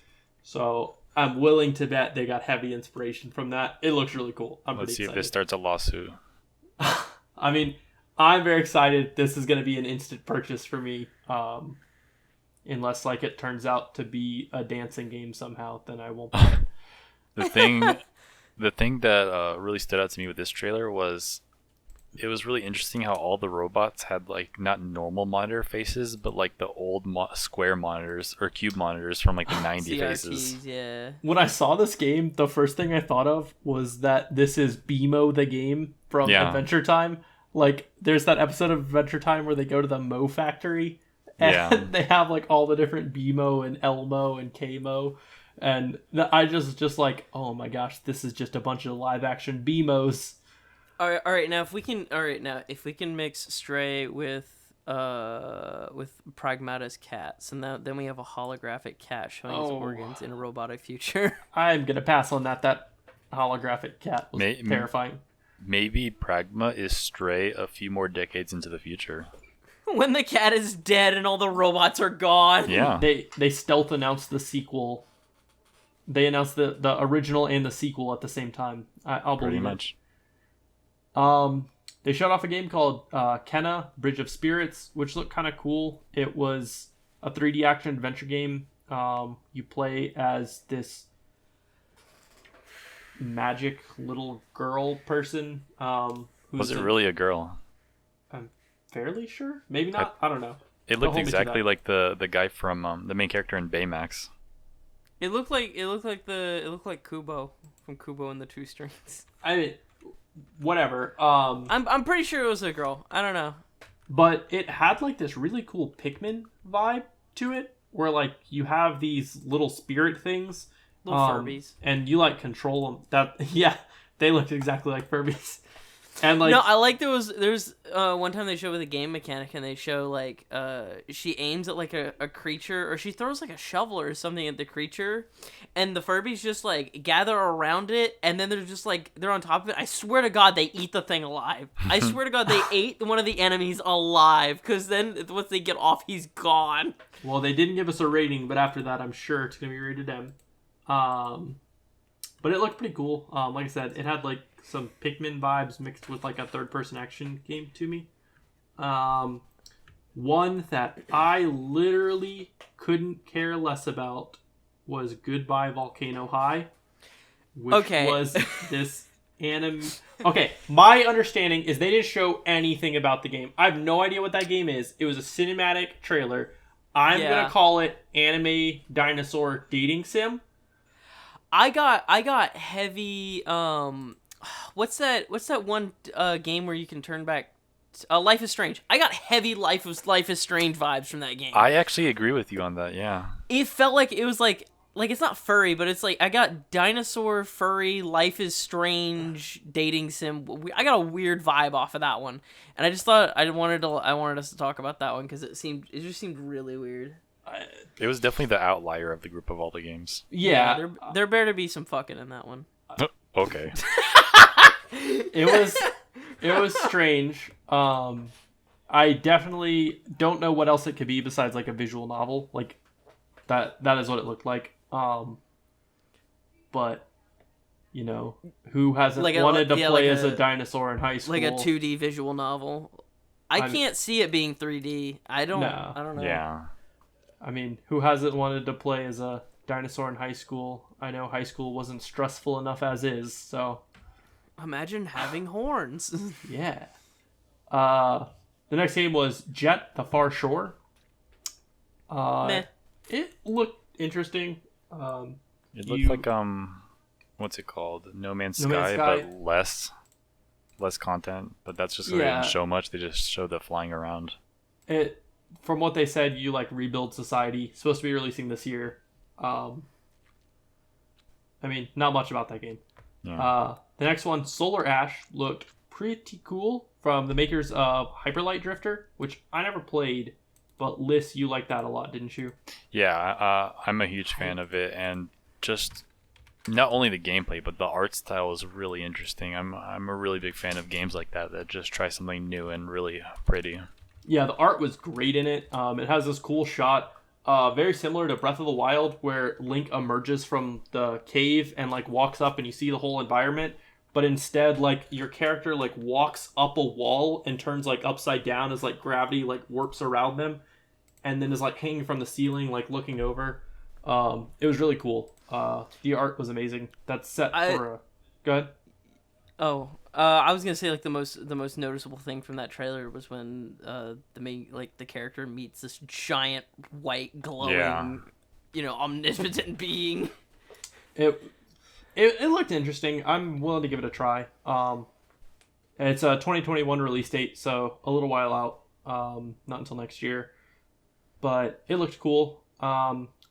A: So I'm willing to bet they got heavy inspiration from that. It looks really cool. I'm
C: Let's see
A: pretty
C: if this
A: excited.
C: starts a lawsuit.
A: I mean, I'm very excited. This is going to be an instant purchase for me. Unless like it turns out to be a dancing game somehow, then I won't buy it.
C: The thing that really stood out to me with this trailer was it was really interesting how all the robots had like not normal monitor faces, but like the old square monitors or cube monitors from like the 90 faces.
B: CRTs, yeah.
A: When I saw this game, the first thing I thought of was that this is BMO the game from
C: Yeah.
A: Adventure Time. Like, there's that episode of Adventure Time where they go to the Mo factory, and
C: Yeah.
A: they have like all the different BMO and Elmo and KMO. And I just like, oh my gosh, this is just a bunch of live action BMOs.
B: All right. Now, if we can mix Stray with Pragmata's cats, and then we have a holographic cat showing its organs in a robotic future.
A: I'm gonna pass on that. That holographic cat was terrifying.
C: Maybe Pragma is Stray a few more decades into the future.
B: When the cat is dead and all the robots are gone.
C: Yeah.
A: They stealth announced the sequel. They announced the original and the sequel at the same time. I'll
C: Pretty
A: believe
C: much.
A: it. They showed off a game called Kenna Bridge of Spirits, which looked kind of cool. It was a 3D action adventure game. You play as this magic little girl person.
C: Was it really a girl?
A: I'm fairly sure. Maybe not. I don't know.
C: It
A: Don't
C: looked
A: hold me to
C: exactly
A: that.
C: like the guy from the main character in Baymax.
B: It looked like Kubo from Kubo and the Two Strings.
A: I mean, whatever.
B: I'm pretty sure it was a girl. I don't know.
A: But it had like this really cool Pikmin vibe to it, where like you have these little spirit things,
B: Little Furbies.
A: and you like control them. Yeah, they looked exactly like Furbies. And like,
B: No, I like there's one time they show with a game mechanic and they show like she aims at like a creature, or she throws like a shovel or something at the creature, and the Furbies just like gather around it, and then they're just like they're on top of it. I swear to God they eat the thing alive. I swear to God they ate one of the enemies alive, because then once they get off he's gone.
A: well, they didn't give us a rating, but after that, I'm sure it's gonna be rated M. But it looked pretty cool. Like I said, it had like some Pikmin vibes mixed with like a third-person action game to me. One that I literally couldn't care less about was Goodbye Volcano High, which
B: Okay.
A: was this anime. Okay, my understanding is they didn't show anything about the game. I have no idea what that game is. It was a cinematic trailer. I'm
B: Yeah.
A: gonna call it anime dinosaur dating sim.
B: I got heavy. What's that one game where you can turn back? Life is Strange. I got heavy Life is Strange vibes from that game.
C: I actually agree with you on that. Yeah.
B: It felt like it was like it's not furry, but it's like I got dinosaur furry Life is Strange dating sim. I got a weird vibe off of that one, and I just thought I wanted us to talk about that one because it just seemed really weird.
C: It was definitely the outlier of the group of all the games.
A: Yeah,
B: there better be some fucking in that one.
C: Okay.
A: it was strange. I definitely don't know what else it could be besides like a visual novel. Like that is what it looked like. But you know, who hasn't wanted to play as a dinosaur in high school?
B: Like a 2D visual novel. I can't see it being 3D. I don't know.
C: Yeah.
A: I mean, who hasn't wanted to play as a dinosaur in high school? I know high school wasn't stressful enough as is, so
B: imagine having horns.
A: yeah. The next game was Jet: The Far Shore.
B: Meh.
A: It looked interesting.
C: It looked like what's it called? No Man's Sky, but less content. But that's just because they didn't show much. They just showed the flying around.
A: It, from what they said, you like rebuild society. Supposed to be releasing this year. I mean, not much about that game.
C: Yeah.
A: The next one, Solar Ash, looked pretty cool, from the makers of Hyperlight Drifter, which I never played, but Liz, you liked that a lot, didn't you?
C: Yeah, I'm a huge fan of it, and just not only the gameplay, but the art style is really interesting. I'm a really big fan of games like that just try something new and really pretty.
A: Yeah, the art was great in it. It has this cool shot, very similar to Breath of the Wild, where Link emerges from the cave and like walks up and you see the whole environment. But instead, like, your character like walks up a wall and turns like upside down as like gravity like warps around them, and then is like hanging from the ceiling, like looking over. It was really cool. The art was amazing. That's set for. Go ahead.
B: Oh, I was gonna say like the most noticeable thing from that trailer was when the character meets this giant white glowing, omnipotent being.
A: It looked interesting. I'm willing to give it a try. It's a 2021 release date, so a little while out. Not until next year. But it looked cool.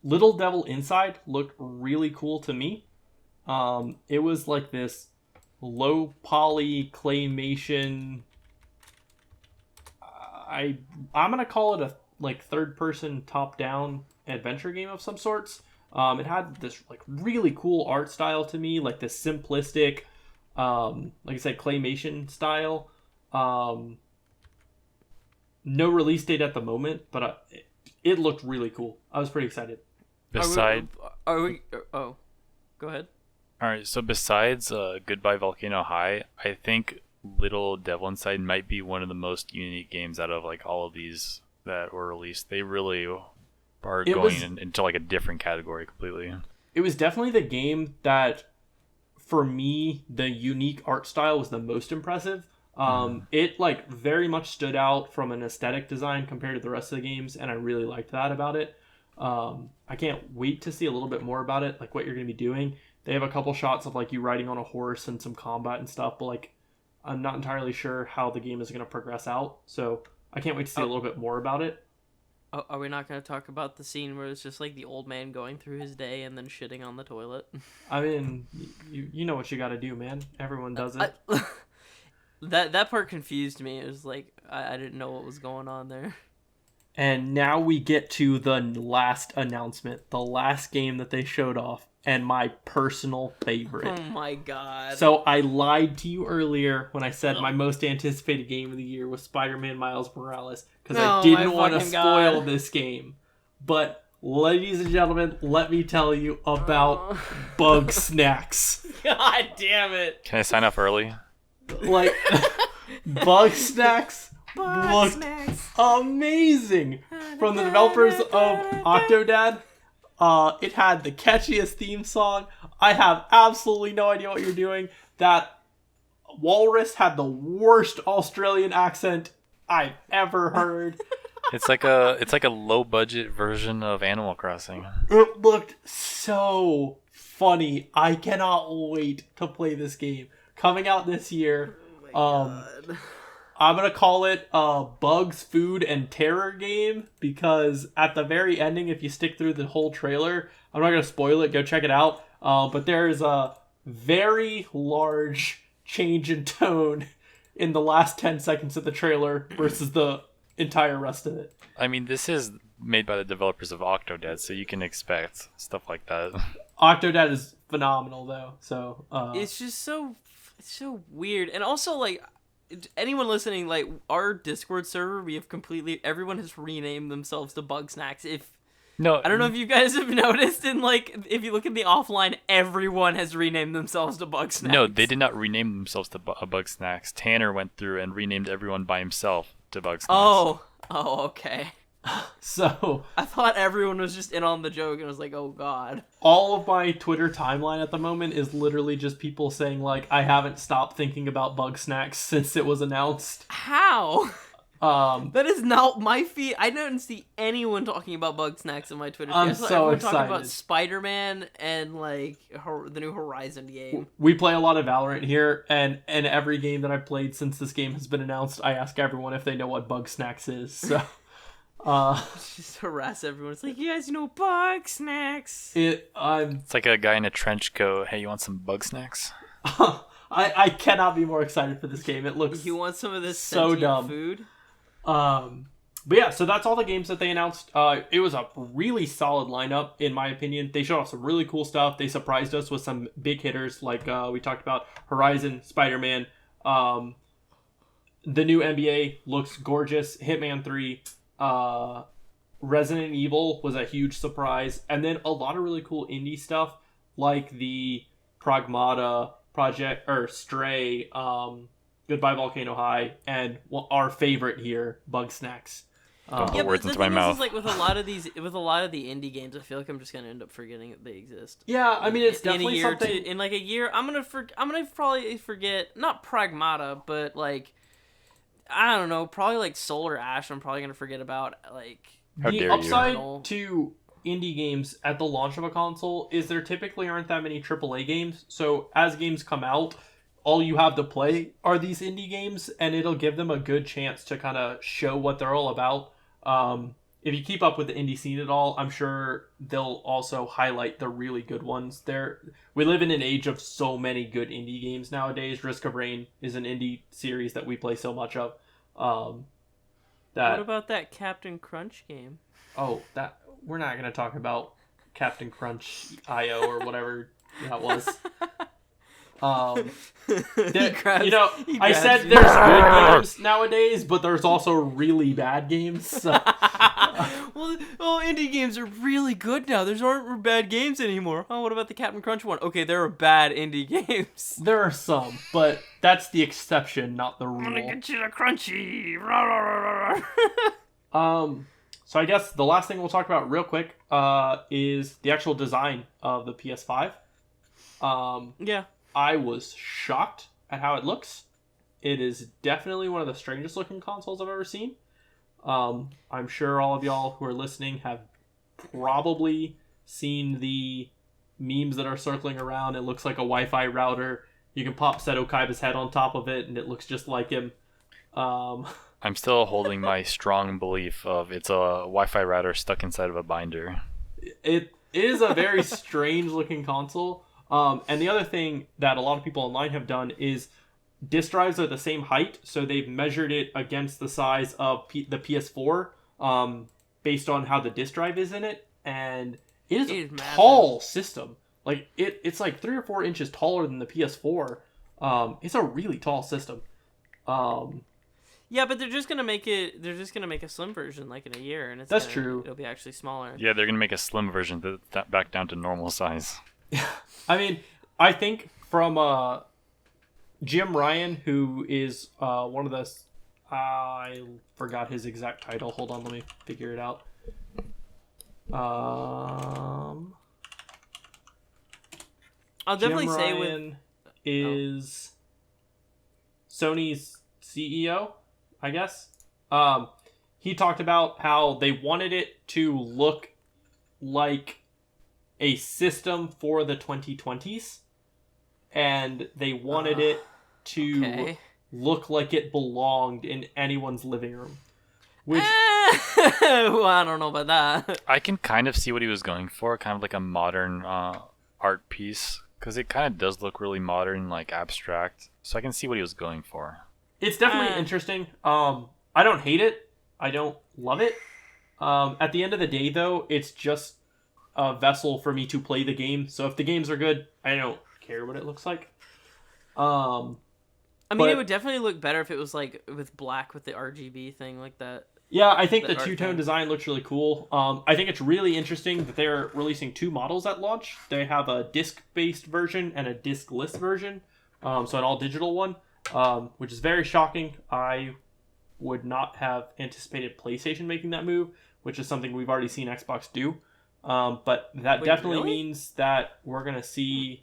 A: Little Devil Inside looked really cool to me. It was like this low poly claymation. I'm gonna call it a like third person top down adventure game of some sorts. It had this like really cool art style to me, like this simplistic, like I said, claymation style. No release date at the moment, but it looked really cool. I was pretty excited.
B: Go ahead.
C: All right, so besides Goodbye Volcano High, I think Little Devil Inside might be one of the most unique games out of like all of these that were released. They really are going into like a different category completely.
A: It was definitely the game that, for me, the unique art style was the most impressive. It like very much stood out from an aesthetic design compared to the rest of the games, and I really liked that about it. I can't wait to see a little bit more about it, like what you're going to be doing. They have a couple shots of like you riding on a horse and some combat and stuff, but like I'm not entirely sure how the game is going to progress out. So I can't wait to see a little bit more about it.
B: Are we not going to talk about the scene where it's just like the old man going through his day and then shitting on the toilet?
A: I mean, you know what you got to do, man. Everyone does it.
B: That part confused me. It was like I didn't know what was going on there.
A: And now we get to the last announcement, the last game that they showed off, and my personal favorite.
B: Oh my god.
A: So I lied to you earlier when I said my most anticipated game of the year was Spider-Man Miles Morales, because I didn't want to spoil this game. But ladies and gentlemen, let me tell you about Bug Snacks.
B: God damn it.
C: Can I sign up early?
A: Like, Bug Snacks looked amazing. From the developers of Octodad. It had the catchiest theme song. I have absolutely no idea what you're doing. That walrus had the worst Australian accent I've ever heard.
C: It's like a low budget version of Animal Crossing.
A: It looked so funny. I cannot wait to play this game. Coming out this year.
B: God.
A: I'm going to call it a Bugs, Food, and Terror game because at the very ending, if you stick through the whole trailer, I'm not going to spoil it, go check it out, but there's a very large change in tone in the last 10 seconds of the trailer versus the entire rest of it.
C: I mean, this is made by the developers of Octodad, so you can expect stuff like that.
A: Octodad is phenomenal, though, so...
B: It's just so weird. And also, like, anyone listening, like, our Discord server, everyone has renamed themselves to Bugsnax.
C: No,
B: I don't know if you guys have noticed, if you look in the offline, everyone has renamed themselves to Bugsnax.
C: No, they did not rename themselves to Bugsnax. Tanner went through and renamed everyone by himself to Bugsnax.
B: Oh, okay.
A: So...
B: I thought everyone was just in on the joke, and I was like, oh god.
A: All of my Twitter timeline at the moment is literally just people saying, like, I haven't stopped thinking about Bugsnax since it was announced.
B: How? That is not my feed. I didn't see anyone talking about Bugsnax in my Twitter feed.
A: I'm so excited.
B: Talking about Spider-Man and, like, the new Horizon game.
A: We play a lot of Valorant here, and every game that I've played since this game has been announced, I ask everyone if they know what Bugsnax is, so...
B: Just harass everyone. It's like, you guys know Bugsnax.
C: It's like a guy in a trench coat. Hey, you want some Bugsnax?
A: I cannot be more excited for this game. It looks
B: You want some of this
A: so dumb
B: food?
A: But yeah, so that's all the games that they announced. It was a really solid lineup, in my opinion. They showed off some really cool stuff. They surprised us with some big hitters, like we talked about Horizon, Spider-Man. The new NBA looks gorgeous. Hitman 3. Resident Evil was a huge surprise, and then a lot of really cool indie stuff like the Pragmata project or Stray, Goodbye Volcano High, and our favorite here, Bugsnax.
C: Don't put words into my mouth.
B: Is, like, with a lot of the indie games, I feel like I'm just gonna end up forgetting that they exist.
A: Yeah, I mean, it's definitely
B: in a year
A: something.
B: In like a year, I'm gonna probably forget not Pragmata, but like, I don't know, probably like Solar Ash. I'm probably gonna forget about, like.
C: How
A: the
C: dare
A: upside
C: you.
A: to indie games at the launch of a console is there typically aren't that many AAA games. So as games come out, all you have to play are these indie games, and it'll give them a good chance to kind of show what they're all about. If you keep up with the indie scene at all, I'm sure they'll also highlight the really good ones. We live in an age of so many good indie games nowadays. Risk of Rain is an indie series that we play so much of.
B: What about that Captain Crunch game?
A: Oh, that we're not going to talk about Captain Crunch IO or whatever that was. I said there's good games nowadays, but there's also really bad games. So.
B: Well, indie games are really good now. There aren't bad games anymore. Oh, what about the Captain Crunch one? Okay, there are bad indie games.
A: There are some, but that's the exception, not the rule.
B: I'm gonna get you the crunchy.
A: So I guess the last thing we'll talk about real quick is the actual design of the PS5.
B: Yeah.
A: I was shocked at how it looks. It is definitely one of the strangest looking consoles I've ever seen. I'm sure all of y'all who are listening have probably seen the memes that are circling around. It looks like a Wi-Fi router. You can pop Seto Kaiba's head on top of it, and it looks just like him.
C: I'm still holding my strong belief of it's a Wi-Fi router stuck inside of a binder.
A: It is a very strange looking console. And the other thing that a lot of people online have done is disk drives are the same height, so they've measured it against the size of the PS4 based on how the disk drive is in it, and it is a tall system. Like it's like 3 or 4 inches taller than the PS4. It's a really tall system.
B: Yeah, but they're just gonna make it. They're just gonna make a slim version like in a year, and
A: that's true.
B: It'll be actually smaller.
C: Yeah, they're gonna make a slim version that back down to normal size.
A: I mean, I think from Jim Ryan, who is one of the... I forgot his exact title. Hold on, let me figure it out.
B: I'll definitely
A: Jim
B: say
A: Ryan is Sony's CEO, I guess. He talked about how they wanted it to look like a system for the 2020s, and they wanted it to
B: okay.
A: look like it belonged in anyone's living room. Which
B: Well, I don't know about that.
C: I can kind of see what he was going for, kind of like a modern art piece, because it kind of does look really modern, like abstract. So I can see what he was going for.
A: it's definitely interesting. I don't hate it. I don't love it. At the end of the day, though, it's just a vessel for me to play the game. So if the games are good, I don't care what it looks like.
B: I mean,
A: but-
B: it would definitely look better if it was like with black with the RGB thing like that.
A: Yeah, I think
B: The
A: the
B: art
A: two-tone
B: thing.
A: design looks really cool. I think it's really interesting that they're releasing two models at launch. They have a disc-based version and a disc-less version, so an all-digital one, which is very shocking. I would not have anticipated PlayStation making that move, which is something we've already seen Xbox do. But that
B: Wait,
A: definitely
B: really?
A: means that we're going to see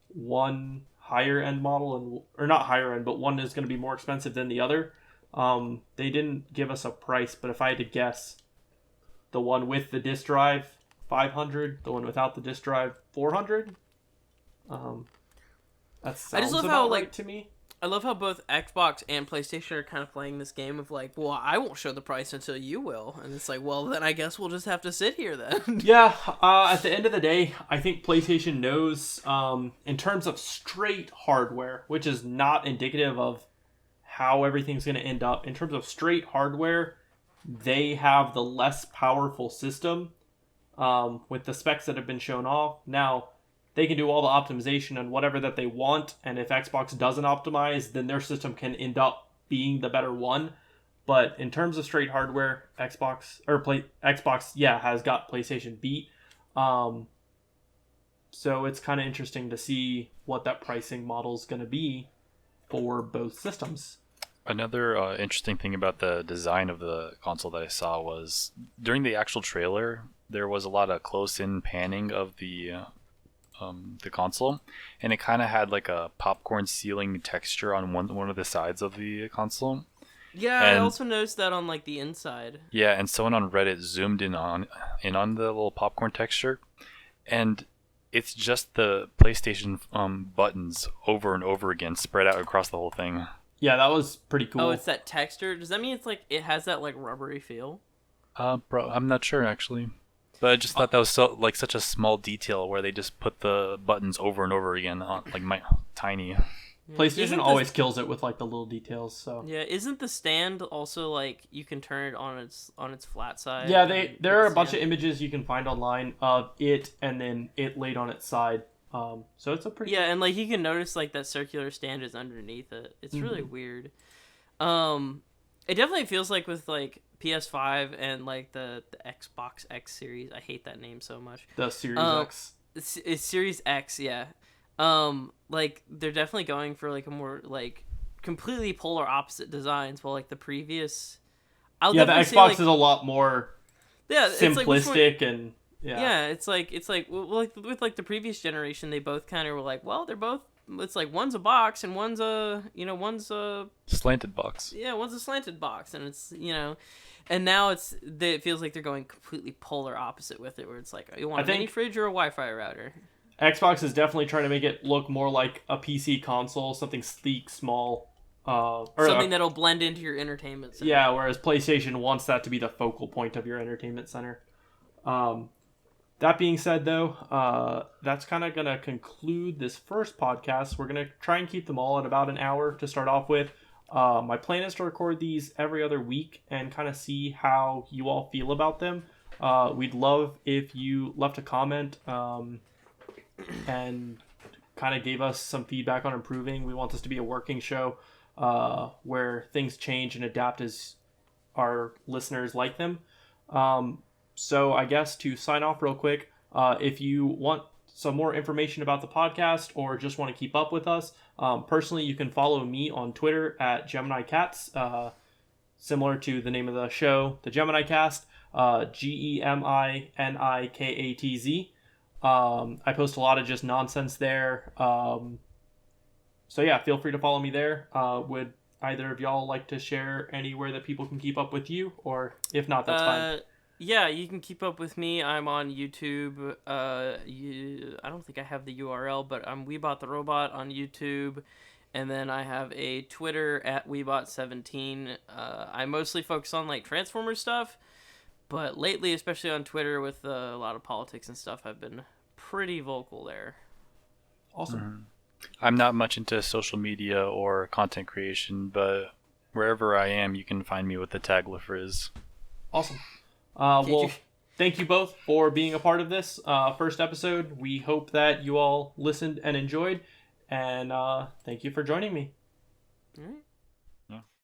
A: one higher-end model, or not higher-end, but one is going to be more expensive than the other. They didn't give us a price, but if I had to guess, the one with the disk drive, $500, the one without the disk drive, $400. That sounds
B: I just love
A: about
B: how,
A: right
B: like,
A: to me.
B: I love how both Xbox and PlayStation are kind of playing this game of like, well, I won't show the price until you will, and it's like, well, then I guess we'll just have to sit here then.
A: Yeah, at the end of the day, I think PlayStation knows, in terms of straight hardware, which is not indicative of how everything's going to end up. In terms of straight hardware, they have the less powerful system, with the specs that have been shown off. Now, they can do all the optimization and whatever that they want, and if Xbox doesn't optimize, then their system can end up being the better one. But in terms of straight hardware, Xbox has got PlayStation beat. So it's kind of interesting to see what that pricing model is going to be for both systems.
C: Another interesting thing about the design of the console that I saw was during the actual trailer, there was a lot of close-in panning of the console, and it kind of had like a popcorn ceiling texture on one of the sides of the console.
B: Yeah, I
C: And-
B: also noticed that on like the inside.
C: Yeah, and someone on Reddit zoomed in on the little popcorn texture, and it's just the PlayStation buttons over and over again, spread out across the whole thing.
A: Yeah, that was pretty cool.
B: Oh, it's that texture. Does that mean it's like it has that like rubbery feel?
C: Bro, I'm not sure actually, but I just thought that was such a small detail where they just put the buttons over and over again on tiny.
A: PlayStation
B: Isn't
A: always kills it with like the little details. So
B: Yeah, isn't the stand also like you can turn it on its flat side?
A: yeah,
B: and
A: there are a
B: the
A: bunch of
B: stand?
A: images you can find online of it and then it laid on its side. So it's a pretty
B: Yeah, and like you can notice like that circular stand is underneath it. It's really weird. It definitely feels like with like PS5 and like the Xbox X series. I hate that name so much.
A: the Series
B: Um,
A: X.
B: It's Series X, yeah. Like they're definitely going for like a more like completely polar opposite designs. While like the previous, I'll
A: Yeah, the
B: definitely say,
A: Xbox
B: like,
A: is a lot more
B: it's like which one-
A: simplistic and yeah.
B: it's like like with like the previous generation, they both kind of were like, well, they're both. It's like one's a box and one's a
C: Slanted box.
B: one's a slanted box, and it's and now it feels like they're going completely polar opposite with it, where it's like you want
A: I
B: a mini
A: think-
B: fridge or a Wi-Fi router.
A: Xbox is definitely trying to make it look more like a PC console, something sleek, small, or
B: Something that'll blend into your entertainment center.
A: yeah. Whereas PlayStation wants that to be the focal point of your entertainment center. That being said, though, that's kind of gonna conclude this first podcast. We're gonna try and keep them all at about an hour to start off with. My plan is to record these every other week and kind of see how you all feel about them. We'd love if you left a comment and kind of gave us some feedback on improving. We want this to be a working show where things change and adapt as our listeners like them. So I guess to sign off real quick, if you want some more information about the podcast or just want to keep up with us, personally, you can follow me on Twitter at Gemini Cats, similar to the name of the show, the Gemini Cast. GEMINIKATZ. I post a lot of just nonsense there. So yeah, feel free to follow me there. Would either of y'all like to share anywhere that people can keep up with you, or if not, that's fine.
B: Yeah, you can keep up with me. I'm on YouTube. I don't think I have the URL, but I'm Weebot the Robot on YouTube. And then I have a Twitter at Weebot17. I mostly focus on like Transformer stuff, but lately, especially on Twitter with a lot of politics and stuff, I've been pretty vocal there.
A: Awesome.
C: Mm-hmm. I'm not much into social media or content creation, but wherever I am, you can find me with the tag LaFrizz.
A: Awesome. Well, thank you both for being a part of this first episode. We hope that you all listened and enjoyed, and thank you for joining me.
B: All right.